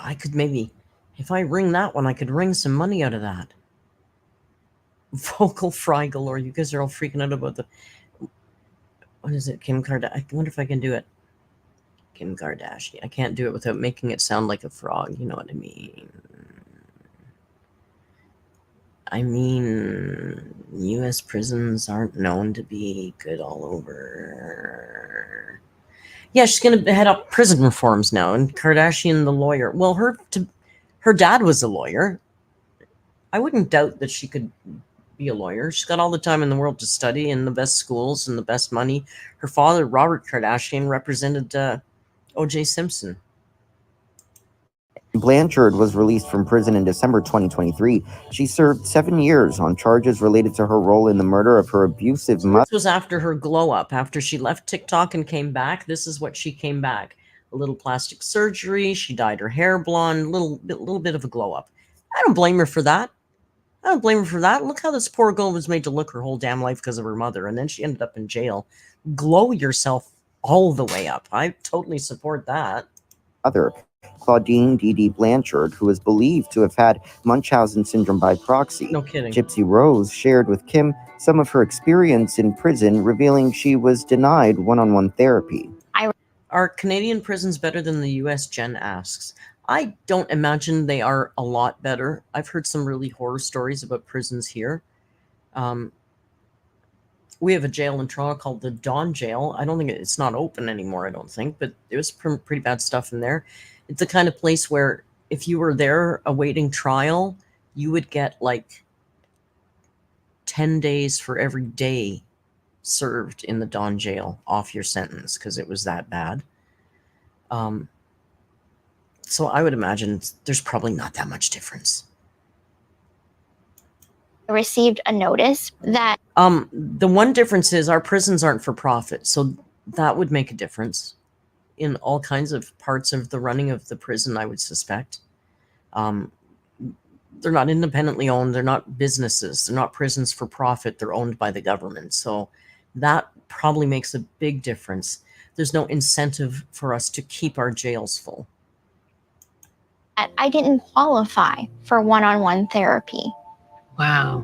I could maybe, if I ring that one, I could wring some money out of that. Vocal fry galore. You guys are all freaking out about the, what is it? Kim Kardashian. I wonder if I can do it. Kim Kardashian. I can't do it without making it sound like a frog. You know what I mean? U.S. prisons aren't known to be good all over. Yeah, she's going to head up prison reforms now. And Kardashian, the lawyer. Well, her dad was a lawyer. I wouldn't doubt that she could be a lawyer. She's got all the time in the world to study in the best schools and the best money. Her father, Robert Kardashian, represented O.J. Simpson. Blanchard was released from prison in December 2023. She served 7 years on charges related to her role in the murder of her abusive mother. This was after her glow up. After she left TikTok and came back, this is what she came back. A little plastic surgery. She dyed her hair blonde. Little bit of a glow up. I don't blame her for that. Look how this poor girl was made to look her whole damn life because of her mother. And then she ended up in jail. Glow yourself all the way up. I totally support that. Claudine D.D. Blanchard, who is believed to have had Munchausen syndrome by proxy. No kidding. Gypsy Rose shared with Kim some of her experience in prison, revealing she was denied one-on-one therapy. Are Canadian prisons better than the U.S., Jen asks? I don't imagine they are a lot better. I've heard some really horror stories about prisons here. We have a jail in Toronto called the Don Jail. I don't think it's not open anymore, I don't think, but there was pretty bad stuff in there. It's the kind of place where if you were there awaiting trial, you would get like 10 days for every day served in the Don Jail off your sentence because it was that bad. So I would imagine there's probably not that much difference. I received a notice that the one difference is our prisons aren't for profit, so that would make a difference in all kinds of parts of the running of the prison, I would suspect. They're not independently owned. They're not businesses. They're not prisons for profit. They're owned by the government. So that probably makes a big difference. There's no incentive for us to keep our jails full. I didn't qualify for one-on-one therapy. Wow.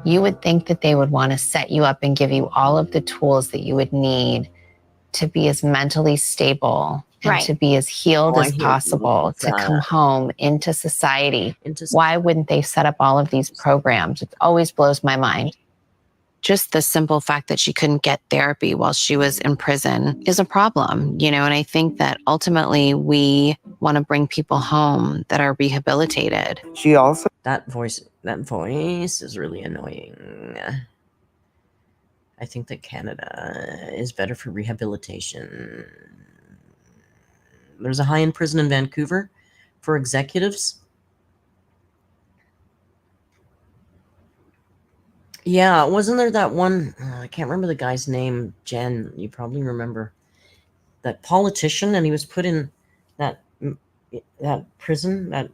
You would think that they would want to set you up and give you all of the tools that you would need to be as mentally stable and to be as healed as possible, to come home into society. Why wouldn't they set up all of these programs? It always blows my mind. Just the simple fact that she couldn't get therapy while she was in prison is a problem, you know, and I think that ultimately we want to bring people home that are rehabilitated. She also... That voice is really annoying. I think that Canada is better for rehabilitation. There's a high-end prison in Vancouver for executives. Yeah, wasn't there that one, I can't remember the guy's name, Jen, you probably remember, that politician, and he was put in that prison, I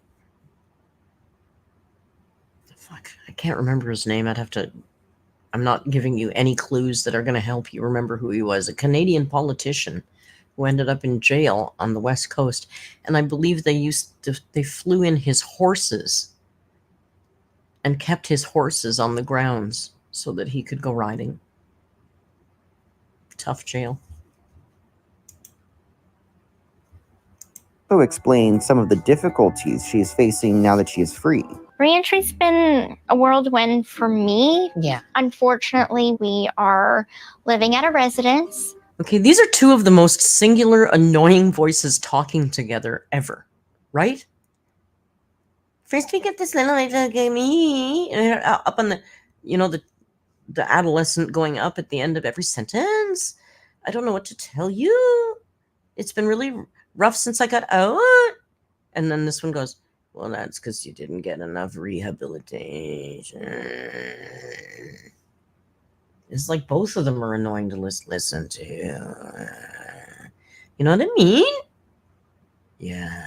can't remember his name. I'm not giving you any clues that are going to help you remember who he was. A Canadian politician who ended up in jail on the West Coast. And I believe they flew in his horses and kept his horses on the grounds so that he could go riding. Tough jail. Explain some of the difficulties she is facing now that she is free. Reentry's been a whirlwind for me. Yeah. Unfortunately, we are living at a residence. Okay, these are two of the most singular, annoying voices talking together ever, right? First we get this little me up on the, the adolescent going up at the end of every sentence. I don't know what to tell you. It's been really rough since I got out. And then this one goes, well, that's because you didn't get enough rehabilitation. It's like both of them are annoying to listen to. You know what I mean? Yeah.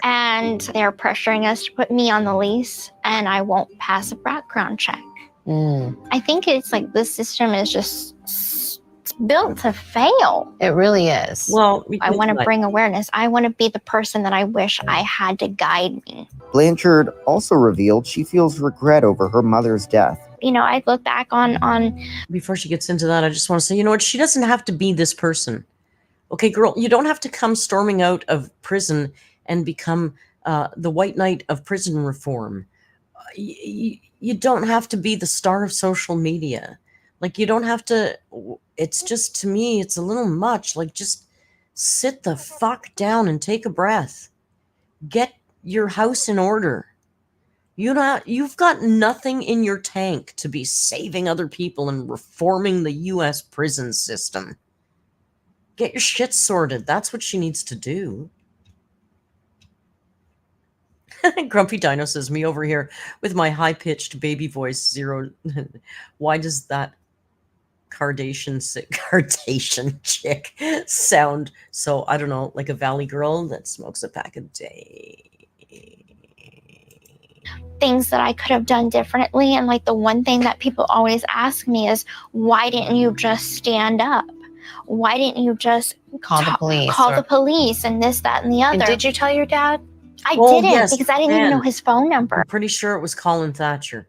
And they're pressuring us to put me on the lease, and I won't pass a background check. I think it's like this system is just built to fail. It really is. Well, I want to bring awareness. I want to be the person that I wish I had to guide me. Blanchard also revealed she feels regret over her mother's death. You know, I look back on Before she gets into that, I just want to say, you know what? She doesn't have to be this person. Okay, girl, you don't have to come storming out of prison and become the white knight of prison reform. You don't have to be the star of social media. Like, you don't have to. It's just, to me, it's a little much. Like, just sit the fuck down and take a breath. Get your house in order. You've got nothing in your tank to be saving other people and reforming the U.S. prison system. Get your shit sorted. That's what she needs to do. Grumpy Dino says, me over here with my high-pitched baby voice, zero. Why does that Kardashian chick sound so, I don't know, like a valley girl that smokes a pack a day? things that I could have done differently. And like the one thing that people always ask me is, why didn't you just stand up? Why didn't you just Call the police. Call the police and this, that, and the other. And did you tell your dad? I didn't, because I didn't even know his phone number. I'm pretty sure it was Colin Thatcher.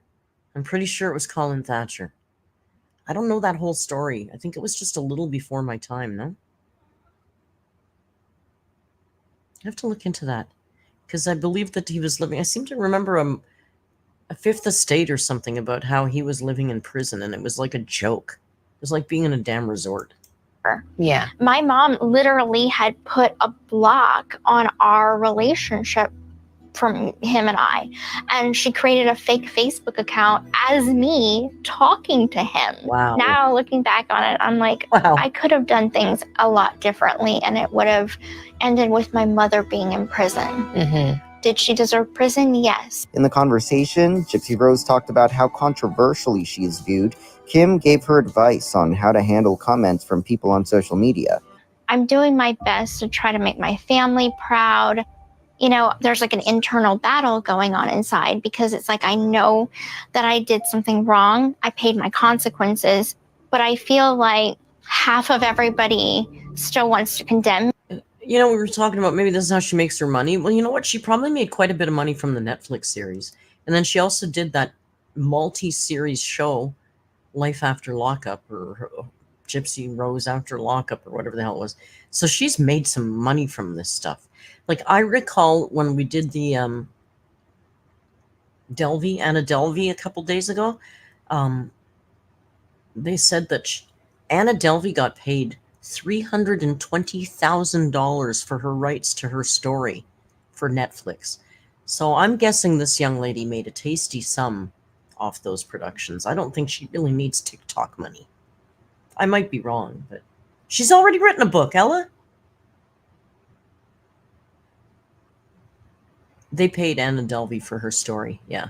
I don't know that whole story. I think it was just a little before my time, no? I have to look into that, because I believe that he was living. I seem to remember a fifth estate or something about how he was living in prison, and it was like a joke. It was like being in a damn resort. Yeah. My mom literally had put a block on our relationship from him and I. And she created a fake Facebook account as me talking to him. Wow. Now looking back on it, I'm like, wow. I could have done things a lot differently, and it would have ended with my mother being in prison. Mm-hmm. Did she deserve prison? Yes. In the conversation, Gypsy Rose talked about how controversially she is viewed. Kim gave her advice on how to handle comments from people on social media. I'm doing my best to try to make my family proud. You know, there's like an internal battle going on inside, because it's like, I know that I did something wrong. I paid my consequences, but I feel like half of everybody still wants to condemn. You know, we were talking about maybe this is how she makes her money. Well, you know what? She probably made quite a bit of money from the Netflix series. And then she also did that multi-series show, Life After Lockup, or Gypsy Rose After Lockup, or whatever the hell it was. So she's made some money from this stuff. Like, I recall when we did the Anna Delvey a couple days ago, they said that Anna Delvey got paid $320,000 for her rights to her story for Netflix. So I'm guessing this young lady made a tasty sum off those productions. I don't think she really needs TikTok money. I might be wrong, but she's already written a book, Ella. They paid Anna Delvey for her story, yeah.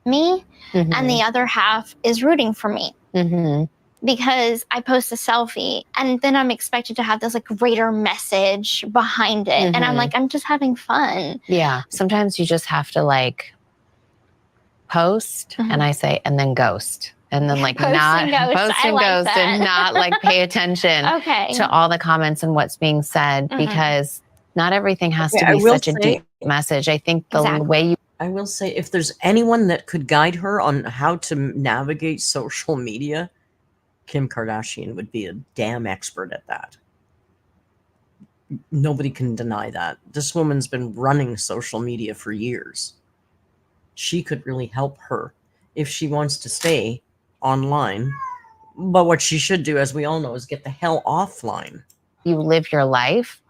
Me, Mm-hmm. and the other half is rooting for me. Mm-hmm. Because I post a selfie and then I'm expected to have this like greater message behind it. Mm-hmm. And I'm like, I'm just having fun. Yeah. Sometimes you just have to like post, Mm-hmm. and I say, and then ghost. And then like Post not and ghost. post I and like ghost that. and not like pay attention Okay. to all the comments and what's being said, Mhm. because not everything has Okay, to I be will such a say- deep message. I think the Exactly. way you I will say, if there's anyone that could guide her on how to navigate social media, Kim Kardashian would be a damn expert at that. Nobody can deny that. This woman's been running social media for years. She could really help her if she wants to stay online. But what she should do, as we all know, is get the hell offline. live your life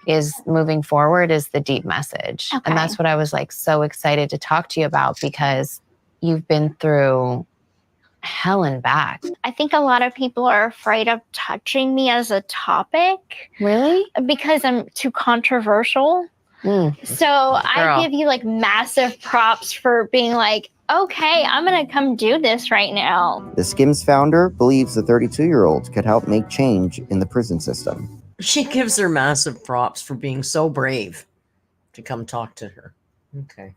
is moving forward is the deep message. Okay. And that's what I was like so excited to talk to you about, because you've been through hell and back. I think a lot of people are afraid of touching me as a topic. Really? Because I'm too controversial. So I give you like massive props for being like, okay, I'm going to come do this right now. The Skims founder believes the 32-year-old could help make change in the prison system. She gives her massive props for being so brave to come talk to her. Okay.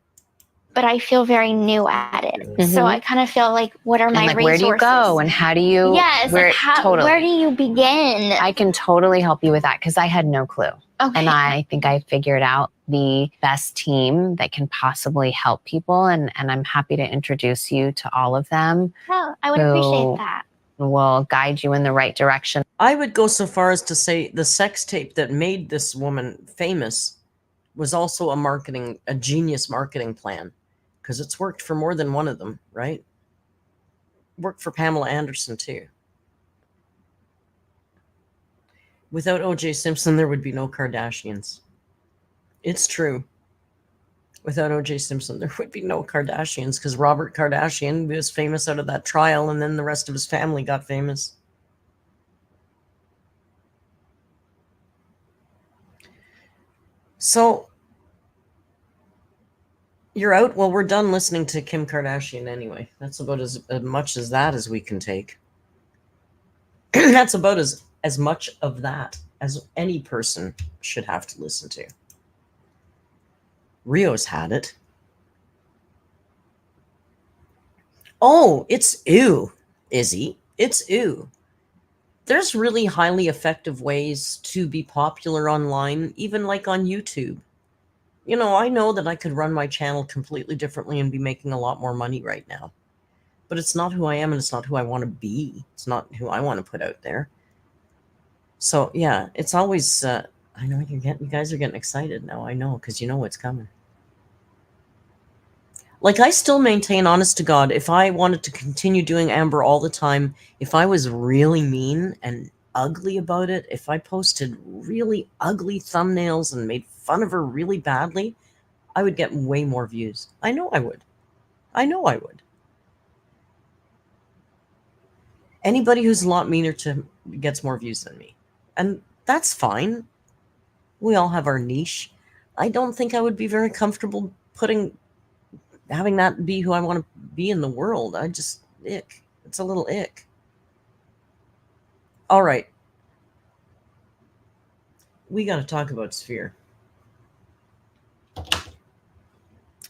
but I feel very new at it. So I kind of feel like, what are And my like, resources? where do you go and how do you? Yes, where, totally. where do you begin? I can totally help you with that because I had no clue. Okay. And I think I figured out the best team that can possibly help people. And I'm happy to introduce you to all of them. Oh, I would appreciate that. Will guide you in the right direction. I would go so far as to say the sex tape that made this woman famous was also a genius marketing plan, because it's worked for more than one of them, right? Worked for Pamela Anderson too. Without O.J. Simpson, there would be no Kardashians. It's true. Without O.J. Simpson, there would be no Kardashians, because Robert Kardashian was famous out of that trial, and then the rest of his family got famous. So, you're out? Well, we're done listening to Kim Kardashian anyway. That's about as much as that as we can take. That's about as much of that as any person should have to listen to. Rio's had it. Oh, it's ew, Izzy. It's ew. There's really highly effective ways to be popular online, even like on YouTube. You know, I know that I could run my channel completely differently and be making a lot more money right now. But it's not who I am, and it's not who I want to be. It's not who I want to put out there. So, yeah, it's always... I know you guys are getting excited now. I know, because you know what's coming. Like, I still maintain, honest to God, if I wanted to continue doing Amber all the time, if I was really mean and ugly about it, if I posted really ugly thumbnails and made fun of her really badly, I would get way more views. I know I would. I know I would. Anybody who's a lot meaner gets more views than me. And that's fine. We all have our niche. I don't think I would be very comfortable having that be who I want to be in the world. I just, ick. It's a little ick. All right. We got to talk about Sphere.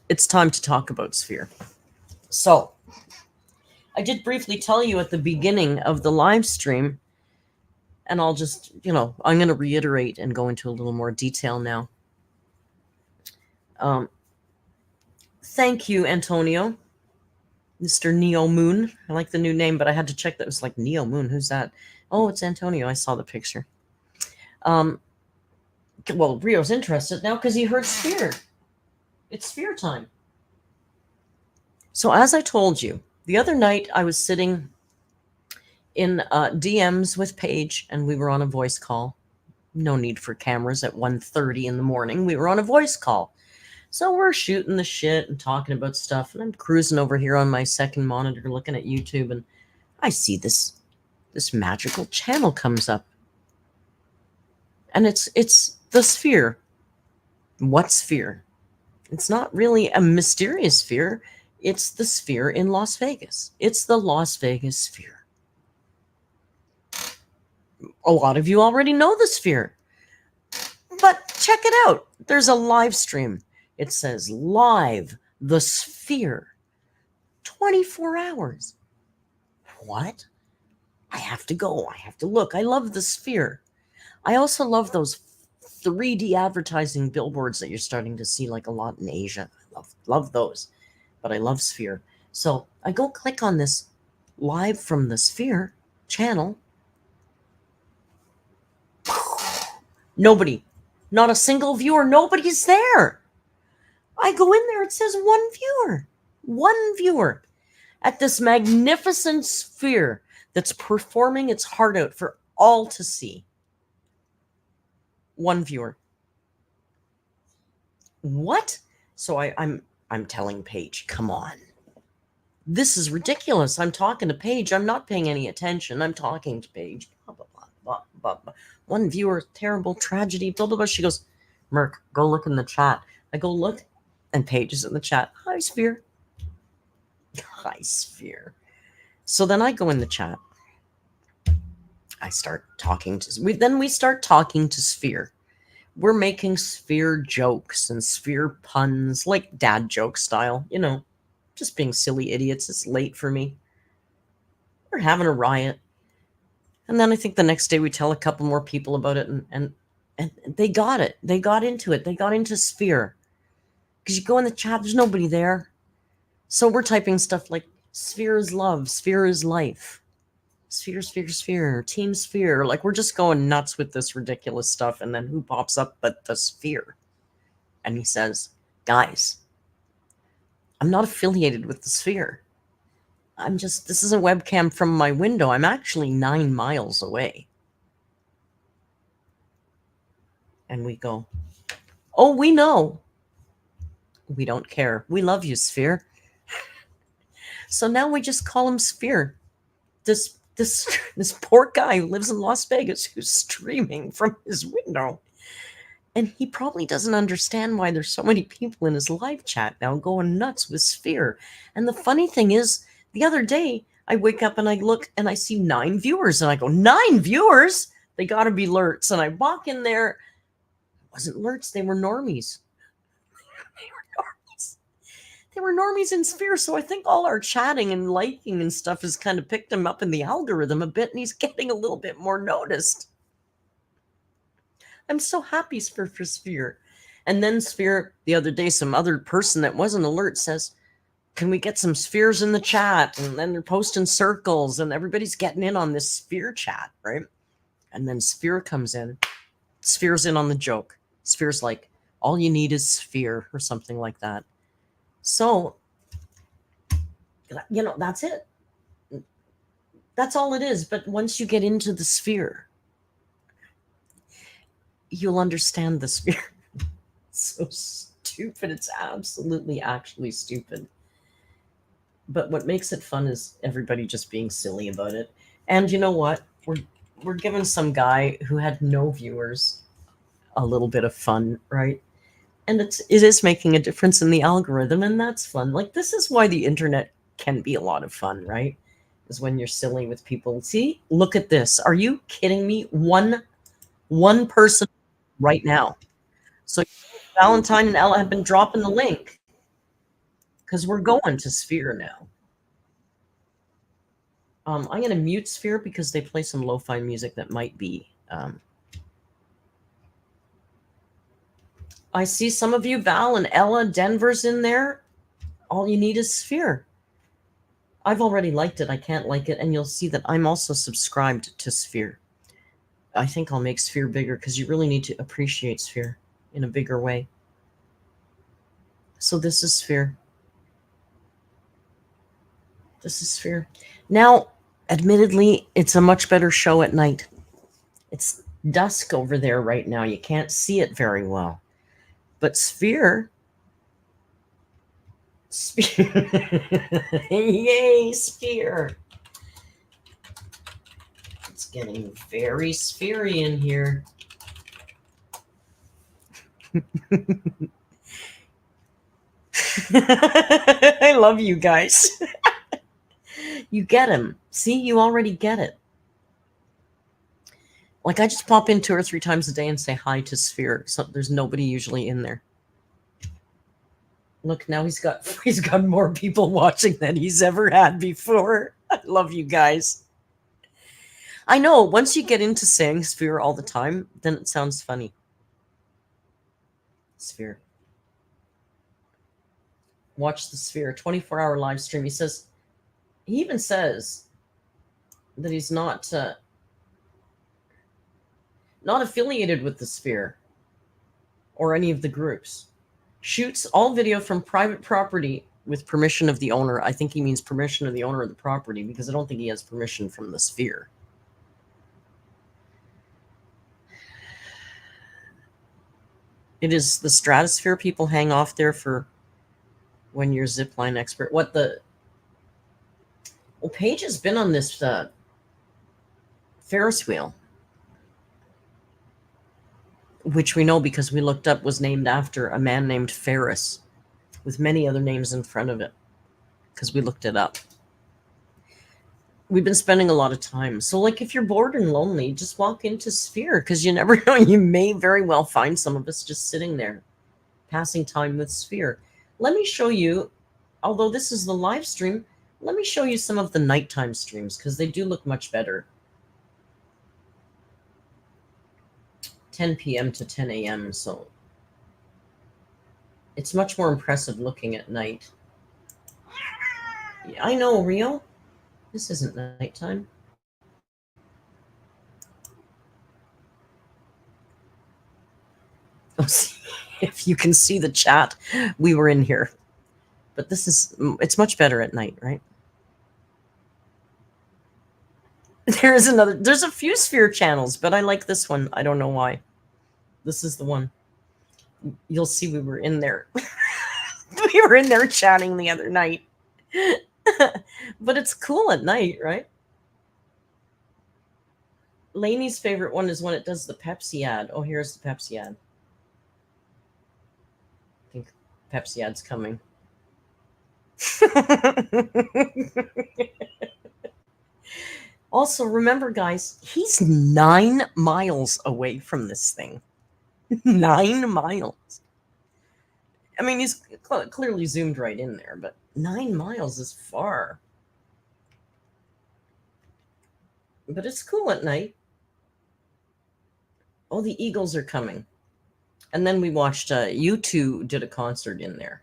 It's time to talk about Sphere. So, I did briefly tell you at the beginning of the live stream, and I'll just, I'm going to reiterate and go into a little more detail now. Thank you, Antonio. Mr. Neo Moon. I like the new name, but I had to check that it was like Neo Moon. Who's that? Oh, it's Antonio. I saw the picture. Well, Rio's interested now because he heard Sphere. It's Sphere time. So as I told you, the other night I was sitting in DMs with Paige, and we were on a voice call. No need for cameras at 1:30 in the morning. We were on a voice call. So we're shooting the shit and talking about stuff, and I'm cruising over here on my second monitor looking at YouTube, and I see this magical channel comes up. And it's the Sphere. What Sphere? It's not really a mysterious sphere. It's the Sphere in Las Vegas. It's the Las Vegas Sphere. A lot of you already know the Sphere. But check it out. There's a live stream. It says live, the Sphere, 24 hours. What? I have to go. I have to look. I love the Sphere. I also love those 3D advertising billboards that you're starting to see like a lot in Asia. I love those. But I love Sphere. So I go click on this live from the Sphere channel. Nobody. Not a single viewer. Nobody's there. I go in there, it says one viewer. One viewer at this magnificent Sphere that's performing its heart out for all to see. One viewer. What? So I'm telling Paige, come on. This is ridiculous. I'm talking to Paige. I'm not paying any attention. I'm talking to Paige. Blah, blah, blah, blah, blah, blah. One viewer, terrible tragedy, blah, blah, blah. She goes, Merc, go look in the chat. I go look. And Paige is in the chat. Hi, Sphere. Hi, Sphere. So then I go in the chat. I start talking to... We start talking to Sphere. we're making sphere jokes and sphere puns, like dad joke style, just being silly idiots. It's late for me. We're having a riot. And then I think the next day we tell a couple more people about it, and they got it. They got into it. They got into sphere. Because you go in the chat, there's nobody there. So we're typing stuff like sphere is love, sphere is life. Sphere, sphere, sphere, team sphere. Like, we're just going nuts with this ridiculous stuff. And then who pops up but the sphere? And he says, guys, I'm not affiliated with the sphere. This is a webcam from my window. I'm actually 9 miles away. And we go, oh, we know. We don't care. We love you, sphere. So now we just call him Sphere. This poor guy who lives in Las Vegas who's streaming from his window. And he probably doesn't understand why there's so many people in his live chat now going nuts with Sphere. And the funny thing is, the other day, I wake up and I look and I see 9 viewers. And I go, 9 viewers? They got to be lerts. And I walk in there. It wasn't lerts. They were normies. They were normies in Sphere, so I think all our chatting and liking and stuff has kind of picked him up in the algorithm a bit, and he's getting a little bit more noticed. I'm so happy for Sphere. And then Sphere, the other day, some other person that wasn't alert says, can we get some spheres in the chat? And then they're posting circles, and everybody's getting in on this Sphere chat, right? And then Sphere comes in. Sphere's in on the joke. Sphere's like, all you need is Sphere, or something like that. So, that's it. That's all it is. But once you get into the sphere, you'll understand the sphere. It's so stupid. It's absolutely, actually stupid. But what makes it fun is everybody just being silly about it. And you know what? We're giving some guy who had no viewers a little bit of fun, right? And it is making a difference in the algorithm, and that's fun. Like, this is why the internet can be a lot of fun, right? Is when you're silly with people. See, look at this. Are you kidding me? One person right now. So Valentine and Ella have been dropping the link because we're going to Sphere now. I'm going to mute Sphere because they play some lo-fi music that might be... I see some of you, Val and Ella, Denver's in there. All you need is Sphere. I've already liked it. I can't like it. And you'll see that I'm also subscribed to Sphere. I think I'll make Sphere bigger because you really need to appreciate Sphere in a bigger way. So this is Sphere. This is Sphere. Now, admittedly, it's a much better show at night. It's dusk over there right now. You can't see it very well. But Sphere, yay, Sphere. It's getting very sphery in here. I love you guys. You get him. See, you already get it. Like, I just pop in 2 or 3 times a day and say hi to Sphere. So there's nobody usually in there. Look, now he's got more people watching than he's ever had before. I love you guys. I know, once you get into saying Sphere all the time, then it sounds funny. Sphere. Watch the Sphere. 24-hour live stream. He even says that he's not affiliated with the Sphere or any of the groups. Shoots all video from private property with permission of the owner. I think he means permission of the owner of the property because I don't think he has permission from the Sphere. It is the stratosphere. People hang off there for when you're zipline expert. Well, Paige has been on this Ferris wheel, which we know because we looked up was named after a man named Ferris with many other names in front of it because we looked it up. we've been spending a lot of time. So like if you're bored and lonely, just walk into Sphere, because you never know, you may very well find some of us just sitting there passing time with Sphere. Let me show you, although this is the live stream, let me show you some of the nighttime streams, because they do look much better. 10 p.m. to 10 a.m. So it's much more impressive looking at night. Yeah, I know, Rio. This isn't nighttime. Oh, see, if you can see the chat, we were in here. But this is, it's much better at night, right? There's a few Sphere channels, but I like this one. I don't know why. This is the one. You'll see we were in there. We were in there chatting the other night. But it's cool at night, right? Lainey's favorite one is when it does the Pepsi ad. Oh, here's the Pepsi ad. I think Pepsi ad's coming. Also, remember, guys, he's 9 miles away from this thing. 9 miles. I mean, he's clearly zoomed right in there, but 9 miles is far. But it's cool at night. Oh, the Eagles are coming. And then we watched, U2 did a concert in there.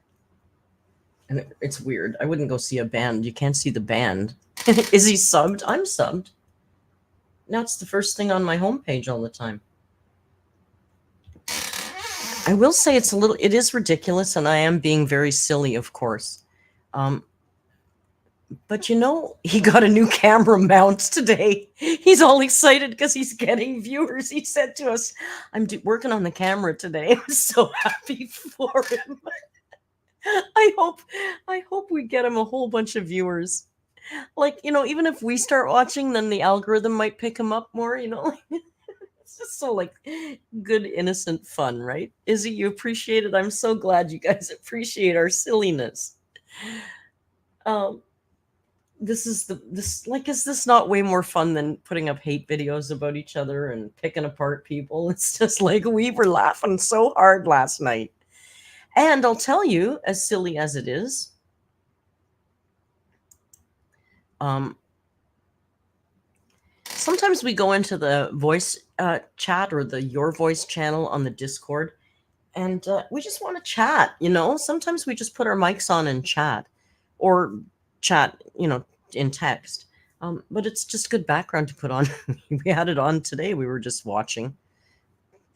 And it's weird. I wouldn't go see a band. You can't see the band. Is he subbed? I'm subbed. Now it's the first thing on my homepage all the time. I will say it is ridiculous, and I am being very silly, of course. But you know, he got a new camera mount today. He's all excited because he's getting viewers. He said to us, I'm working on the camera today. I'm so happy for him. I hope we get him a whole bunch of viewers. Like, you know, even if we start watching, then the algorithm might pick him up more, you know. It's just so like good, innocent fun, right? Izzy, you appreciate it? I'm so glad you guys appreciate our silliness. Is this not way more fun than putting up hate videos about each other and picking apart people? It's just like we were laughing so hard last night. And I'll tell you, as silly as it is, sometimes we go into the voice chat or the Your Voice channel on the Discord, and we just want to chat, you know? Sometimes we just put our mics on and chat, or chat, you know, in text. But it's just good background to put on. We had it on today. We were just watching,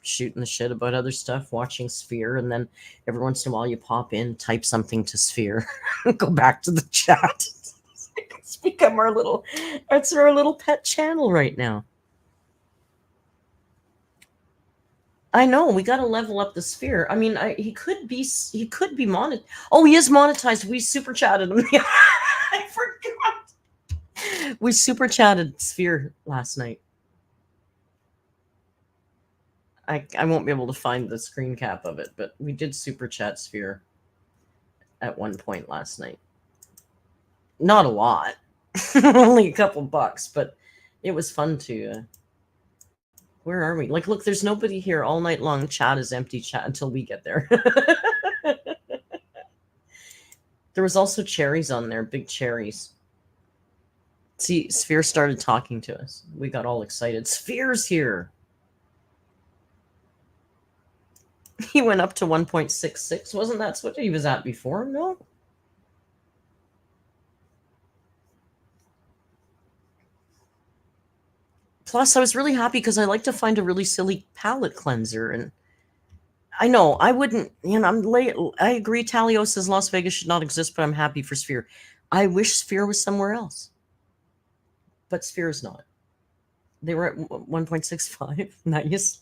shooting the shit about other stuff, watching Sphere, and then every once in a while you pop in, type something to Sphere, go back to the chat. It's become our little pet channel right now. I know, we got to level up the Sphere. I mean, he could be monetized. Oh, he is monetized. We super chatted him. I forgot. We super chatted Sphere last night. I won't be able to find the screen cap of it, but we did super chat Sphere at one point last night. Not a lot. Only a couple bucks, but it was fun to where are we? Like, look, there's nobody here all night long. Chat is empty chat until we get there. There was also cherries on there, big cherries. See, Sphere started talking to us. We got all excited. Sphere's here. He went up to 1.66. Wasn't that what he was at before? No. Plus, I was really happy because I like to find a really silly palette cleanser. And I know, I wouldn't, you know, I'm late. I agree, Talio says Las Vegas should not exist, but I'm happy for Sphere. I wish Sphere was somewhere else. But Sphere is not. They were at 1.65. Nice.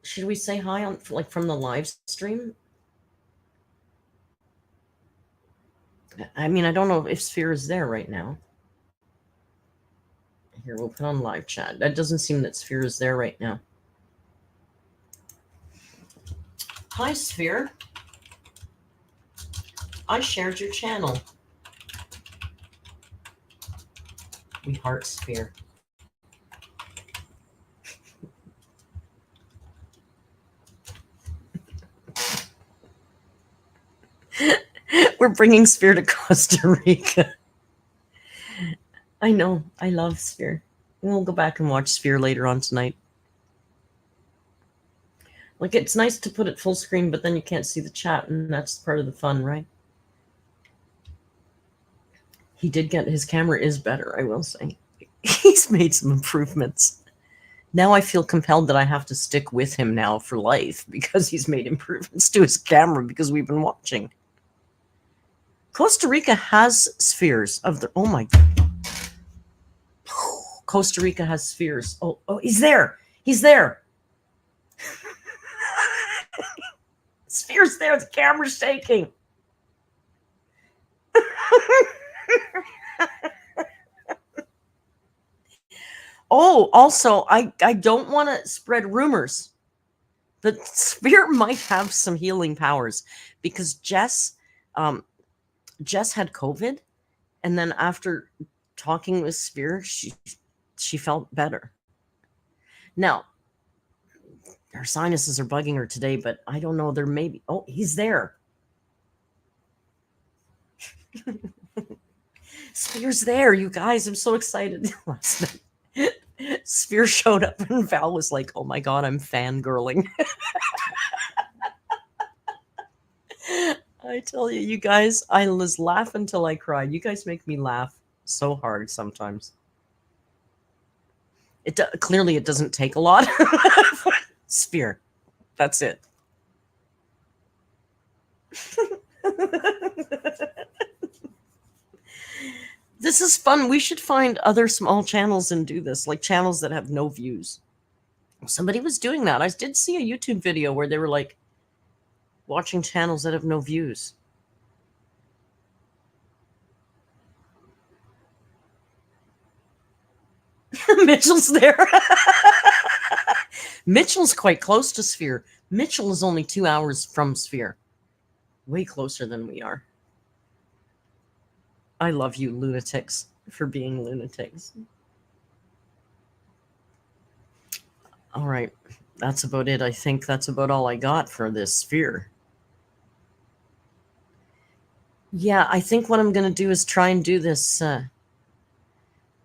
Should we say hi on, like, from the live stream? I mean, I don't know if Sphere is there right now. Here, we'll put on live chat. That doesn't seem that Sphere is there right now. Hi, Sphere. I shared your channel. We heart sphere. We're bringing Sphere to Costa Rica. I know. I love Sphere. We'll go back and watch Sphere later on tonight. Like, it's nice to put it full screen, but then you can't see the chat, and that's part of the fun, right? He did get, his camera is better, I will say. He's made some improvements. Now I feel compelled that I have to stick with him now for life because he's made improvements to his camera because we've been watching. Costa Rica has spheres of their, oh my God. Costa Rica has spheres. Oh, he's there. He's there. Sphere's there. The camera's shaking. Oh, also, I don't want to spread rumors. The Sphere might have some healing powers because Jess had COVID, and then after talking with Sphere, she felt better. Now, her sinuses are bugging her today, but I don't know. There may be. Oh, he's there. Sphere's there, you guys. I'm so excited. Last night, Sphere showed up, and Val was like, "Oh my God, I'm fangirling." I tell you, you guys, I was laughing till I cried. You guys make me laugh so hard sometimes. Clearly, it doesn't take a lot. Sphere. That's it. This is fun. We should find other small channels and do this, like channels that have no views. Somebody was doing that. I did see a YouTube video where they were like watching channels that have no views. Mitchell's there. Mitchell's quite close to Sphere. Mitchell is only 2 hours from Sphere. Way closer than we are. I love you, lunatics, for being lunatics. All right. That's about it. I think that's about all I got for this Sphere. Yeah, I think what I'm going to do is try and do this.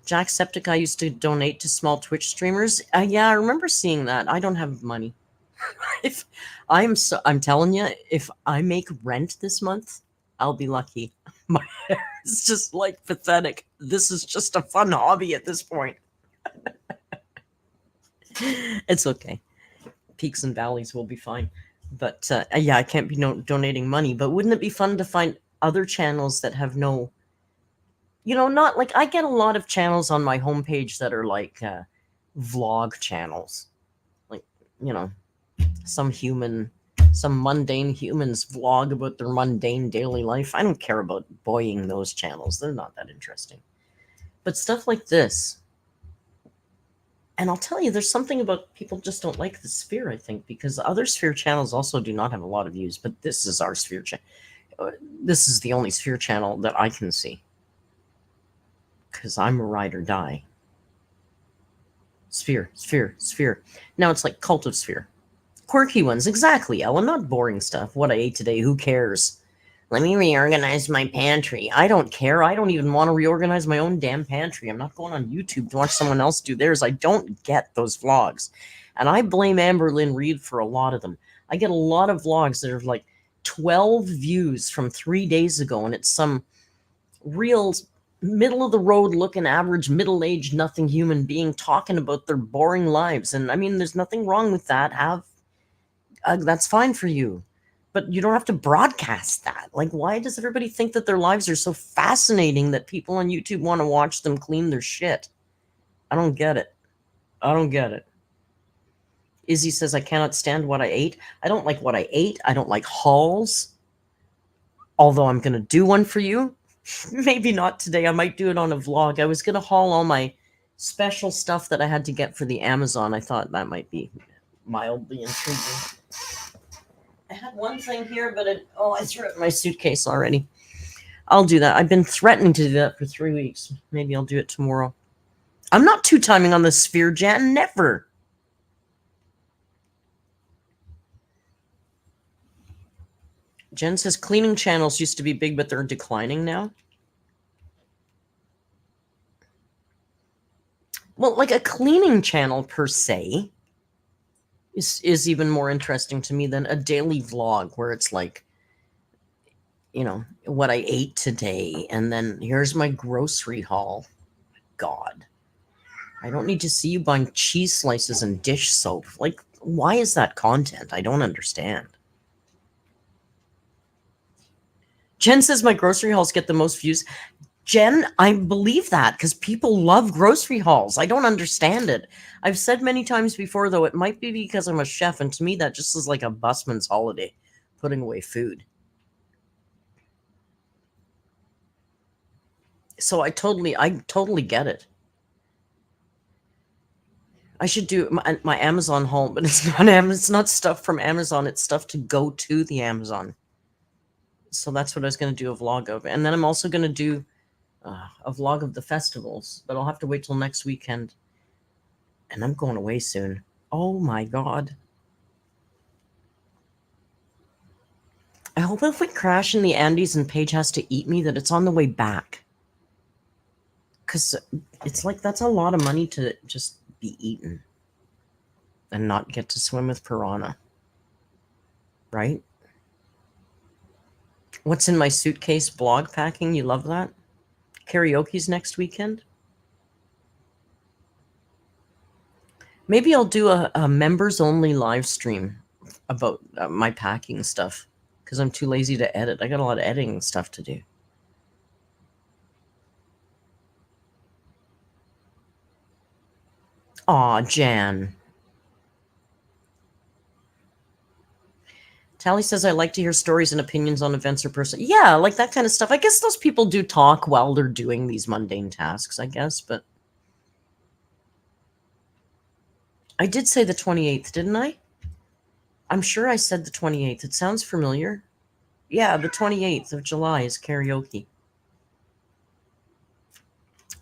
Jacksepticeye used to donate to small Twitch streamers. Yeah, I remember seeing that. I don't have money. I'm telling you, if I make rent this month, I'll be lucky. My hair is just like pathetic. This is just a fun hobby at this point. It's okay. Peaks and valleys will be fine. But yeah, I can't be donating money. But wouldn't it be fun to find other channels that have no, not like, I get a lot of channels on my homepage that are like vlog channels. Like, some mundane humans vlog about their mundane daily life. I don't care about boying those channels. They're not that interesting. But stuff like this. And I'll tell you, there's something about people just don't like the Sphere, I think, because other Sphere channels also do not have a lot of views, but this is our Sphere channel. This is the only Sphere channel that I can see. Because I'm a ride or die. Sphere, Sphere, Sphere. Now it's like Cult of Sphere. Quirky ones, exactly, Ellen, not boring stuff. What I ate today, who cares? Let me reorganize my pantry. I don't care. I don't even want to reorganize my own damn pantry. I'm not going on YouTube to watch someone else do theirs. I don't get those vlogs. And I blame Amber Lynn Reed for a lot of them. I get a lot of vlogs that are like 12 views from 3 days ago, and it's some real middle-of-the-road looking average middle-aged nothing human being talking about their boring lives. And I mean, there's nothing wrong with that. That's fine for you. But you don't have to broadcast that. Like, why does everybody think that their lives are so fascinating that people on YouTube want to watch them clean their shit? I don't get it. I don't get it. Izzy says, I cannot stand what I ate. I don't like what I ate. I don't like hauls. Although I'm going to do one for you. Maybe not today. I might do it on a vlog. I was going to haul all my special stuff that I had to get for the Amazon. I thought that might be mildly intriguing. I had one thing here, but I threw it in my suitcase already. I'll do that. I've been threatening to do that for 3 weeks. Maybe I'll do it tomorrow. I'm not two-timing on the sphere, Jan. Never. Jen says cleaning channels used to be big, but they're declining now. Well, like a cleaning channel per se is even more interesting to me than a daily vlog where it's like, you know, what I ate today, and then here's my grocery haul. God, I don't need to see you buying cheese slices and dish soap. Like, why is that content? I don't understand. Jen says my grocery hauls get the most views. Jen, I believe that because people love grocery hauls. I don't understand it. I've said many times before, though, it might be because I'm a chef, and to me that just is like a busman's holiday, putting away food. So I totally get it. I should do my Amazon haul, but it's not stuff from Amazon. It's stuff to go to the Amazon. So that's what I was going to do a vlog of. And then I'm also going to do a vlog of the festivals, but I'll have to wait till next weekend. And I'm going away soon. Oh my God. I hope if we crash in the Andes and Paige has to eat me, that it's on the way back. Because it's like, that's a lot of money to just be eaten and not get to swim with piranha. Right? What's in my suitcase? Blog packing. You love that? Karaoke's next weekend. Maybe I'll do a members only live stream about my packing stuff because I'm too lazy to edit. I got a lot of editing stuff to do. Aw, Jan. Tally says, I like to hear stories and opinions on events or person. Yeah, like that kind of stuff. I guess those people do talk while they're doing these mundane tasks, I guess. But I did say the 28th, didn't I? I'm sure I said the 28th. It sounds familiar. Yeah, the 28th of July is karaoke.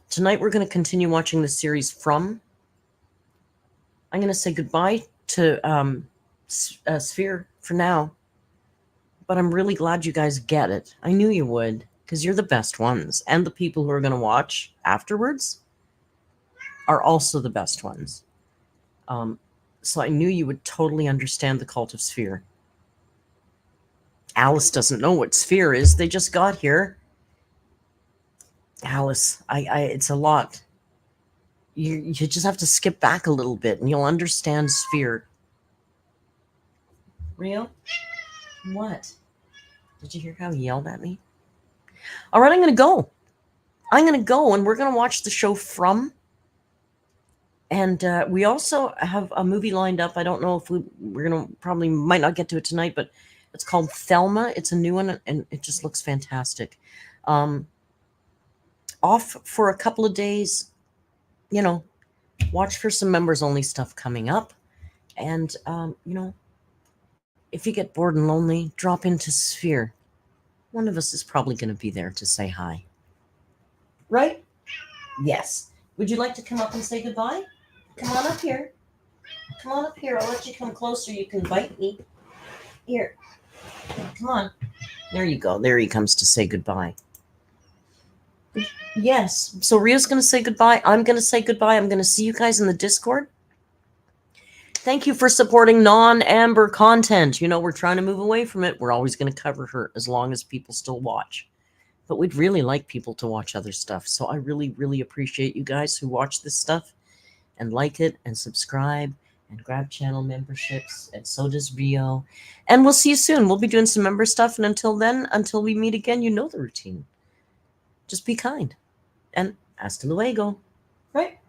Tonight we're going to continue watching the series From. I'm going to say goodbye to Sphere for now. But I'm really glad you guys get it. I knew you would, because you're the best ones. And the people who are going to watch afterwards are also the best ones. So I knew you would totally understand the cult of Sphere. Alice doesn't know what Sphere is. They just got here. Alice, it's a lot. You just have to skip back a little bit and you'll understand Sphere. Rio? What? Did you hear how he yelled at me? All right, I'm going to go. And we're going to watch the show From. And we also have a movie lined up. I don't know if we're going to might not get to it tonight, but it's called Thelma. It's a new one, and it just looks fantastic. Off for a couple of days, watch for some members-only stuff coming up. And, if you get bored and lonely, drop into Sphere. One of us is probably going to be there to say hi. Right? Yes. Would you like to come up and say goodbye? Come on up here. Come on up here. I'll let you come closer. You can bite me. Here. Come on. There you go. There he comes to say goodbye. Yes. So Rio's going to say goodbye. I'm going to say goodbye. I'm going to see you guys in the Discord. Thank you for supporting non-Amber content. We're trying to move away from it. We're always going to cover her as long as people still watch. But we'd really like people to watch other stuff. So I really, really appreciate you guys who watch this stuff and like it and subscribe and grab channel memberships. And so does Rio. And we'll see you soon. We'll be doing some member stuff. And until then, until we meet again, you know the routine. Just be kind. And hasta luego. Right?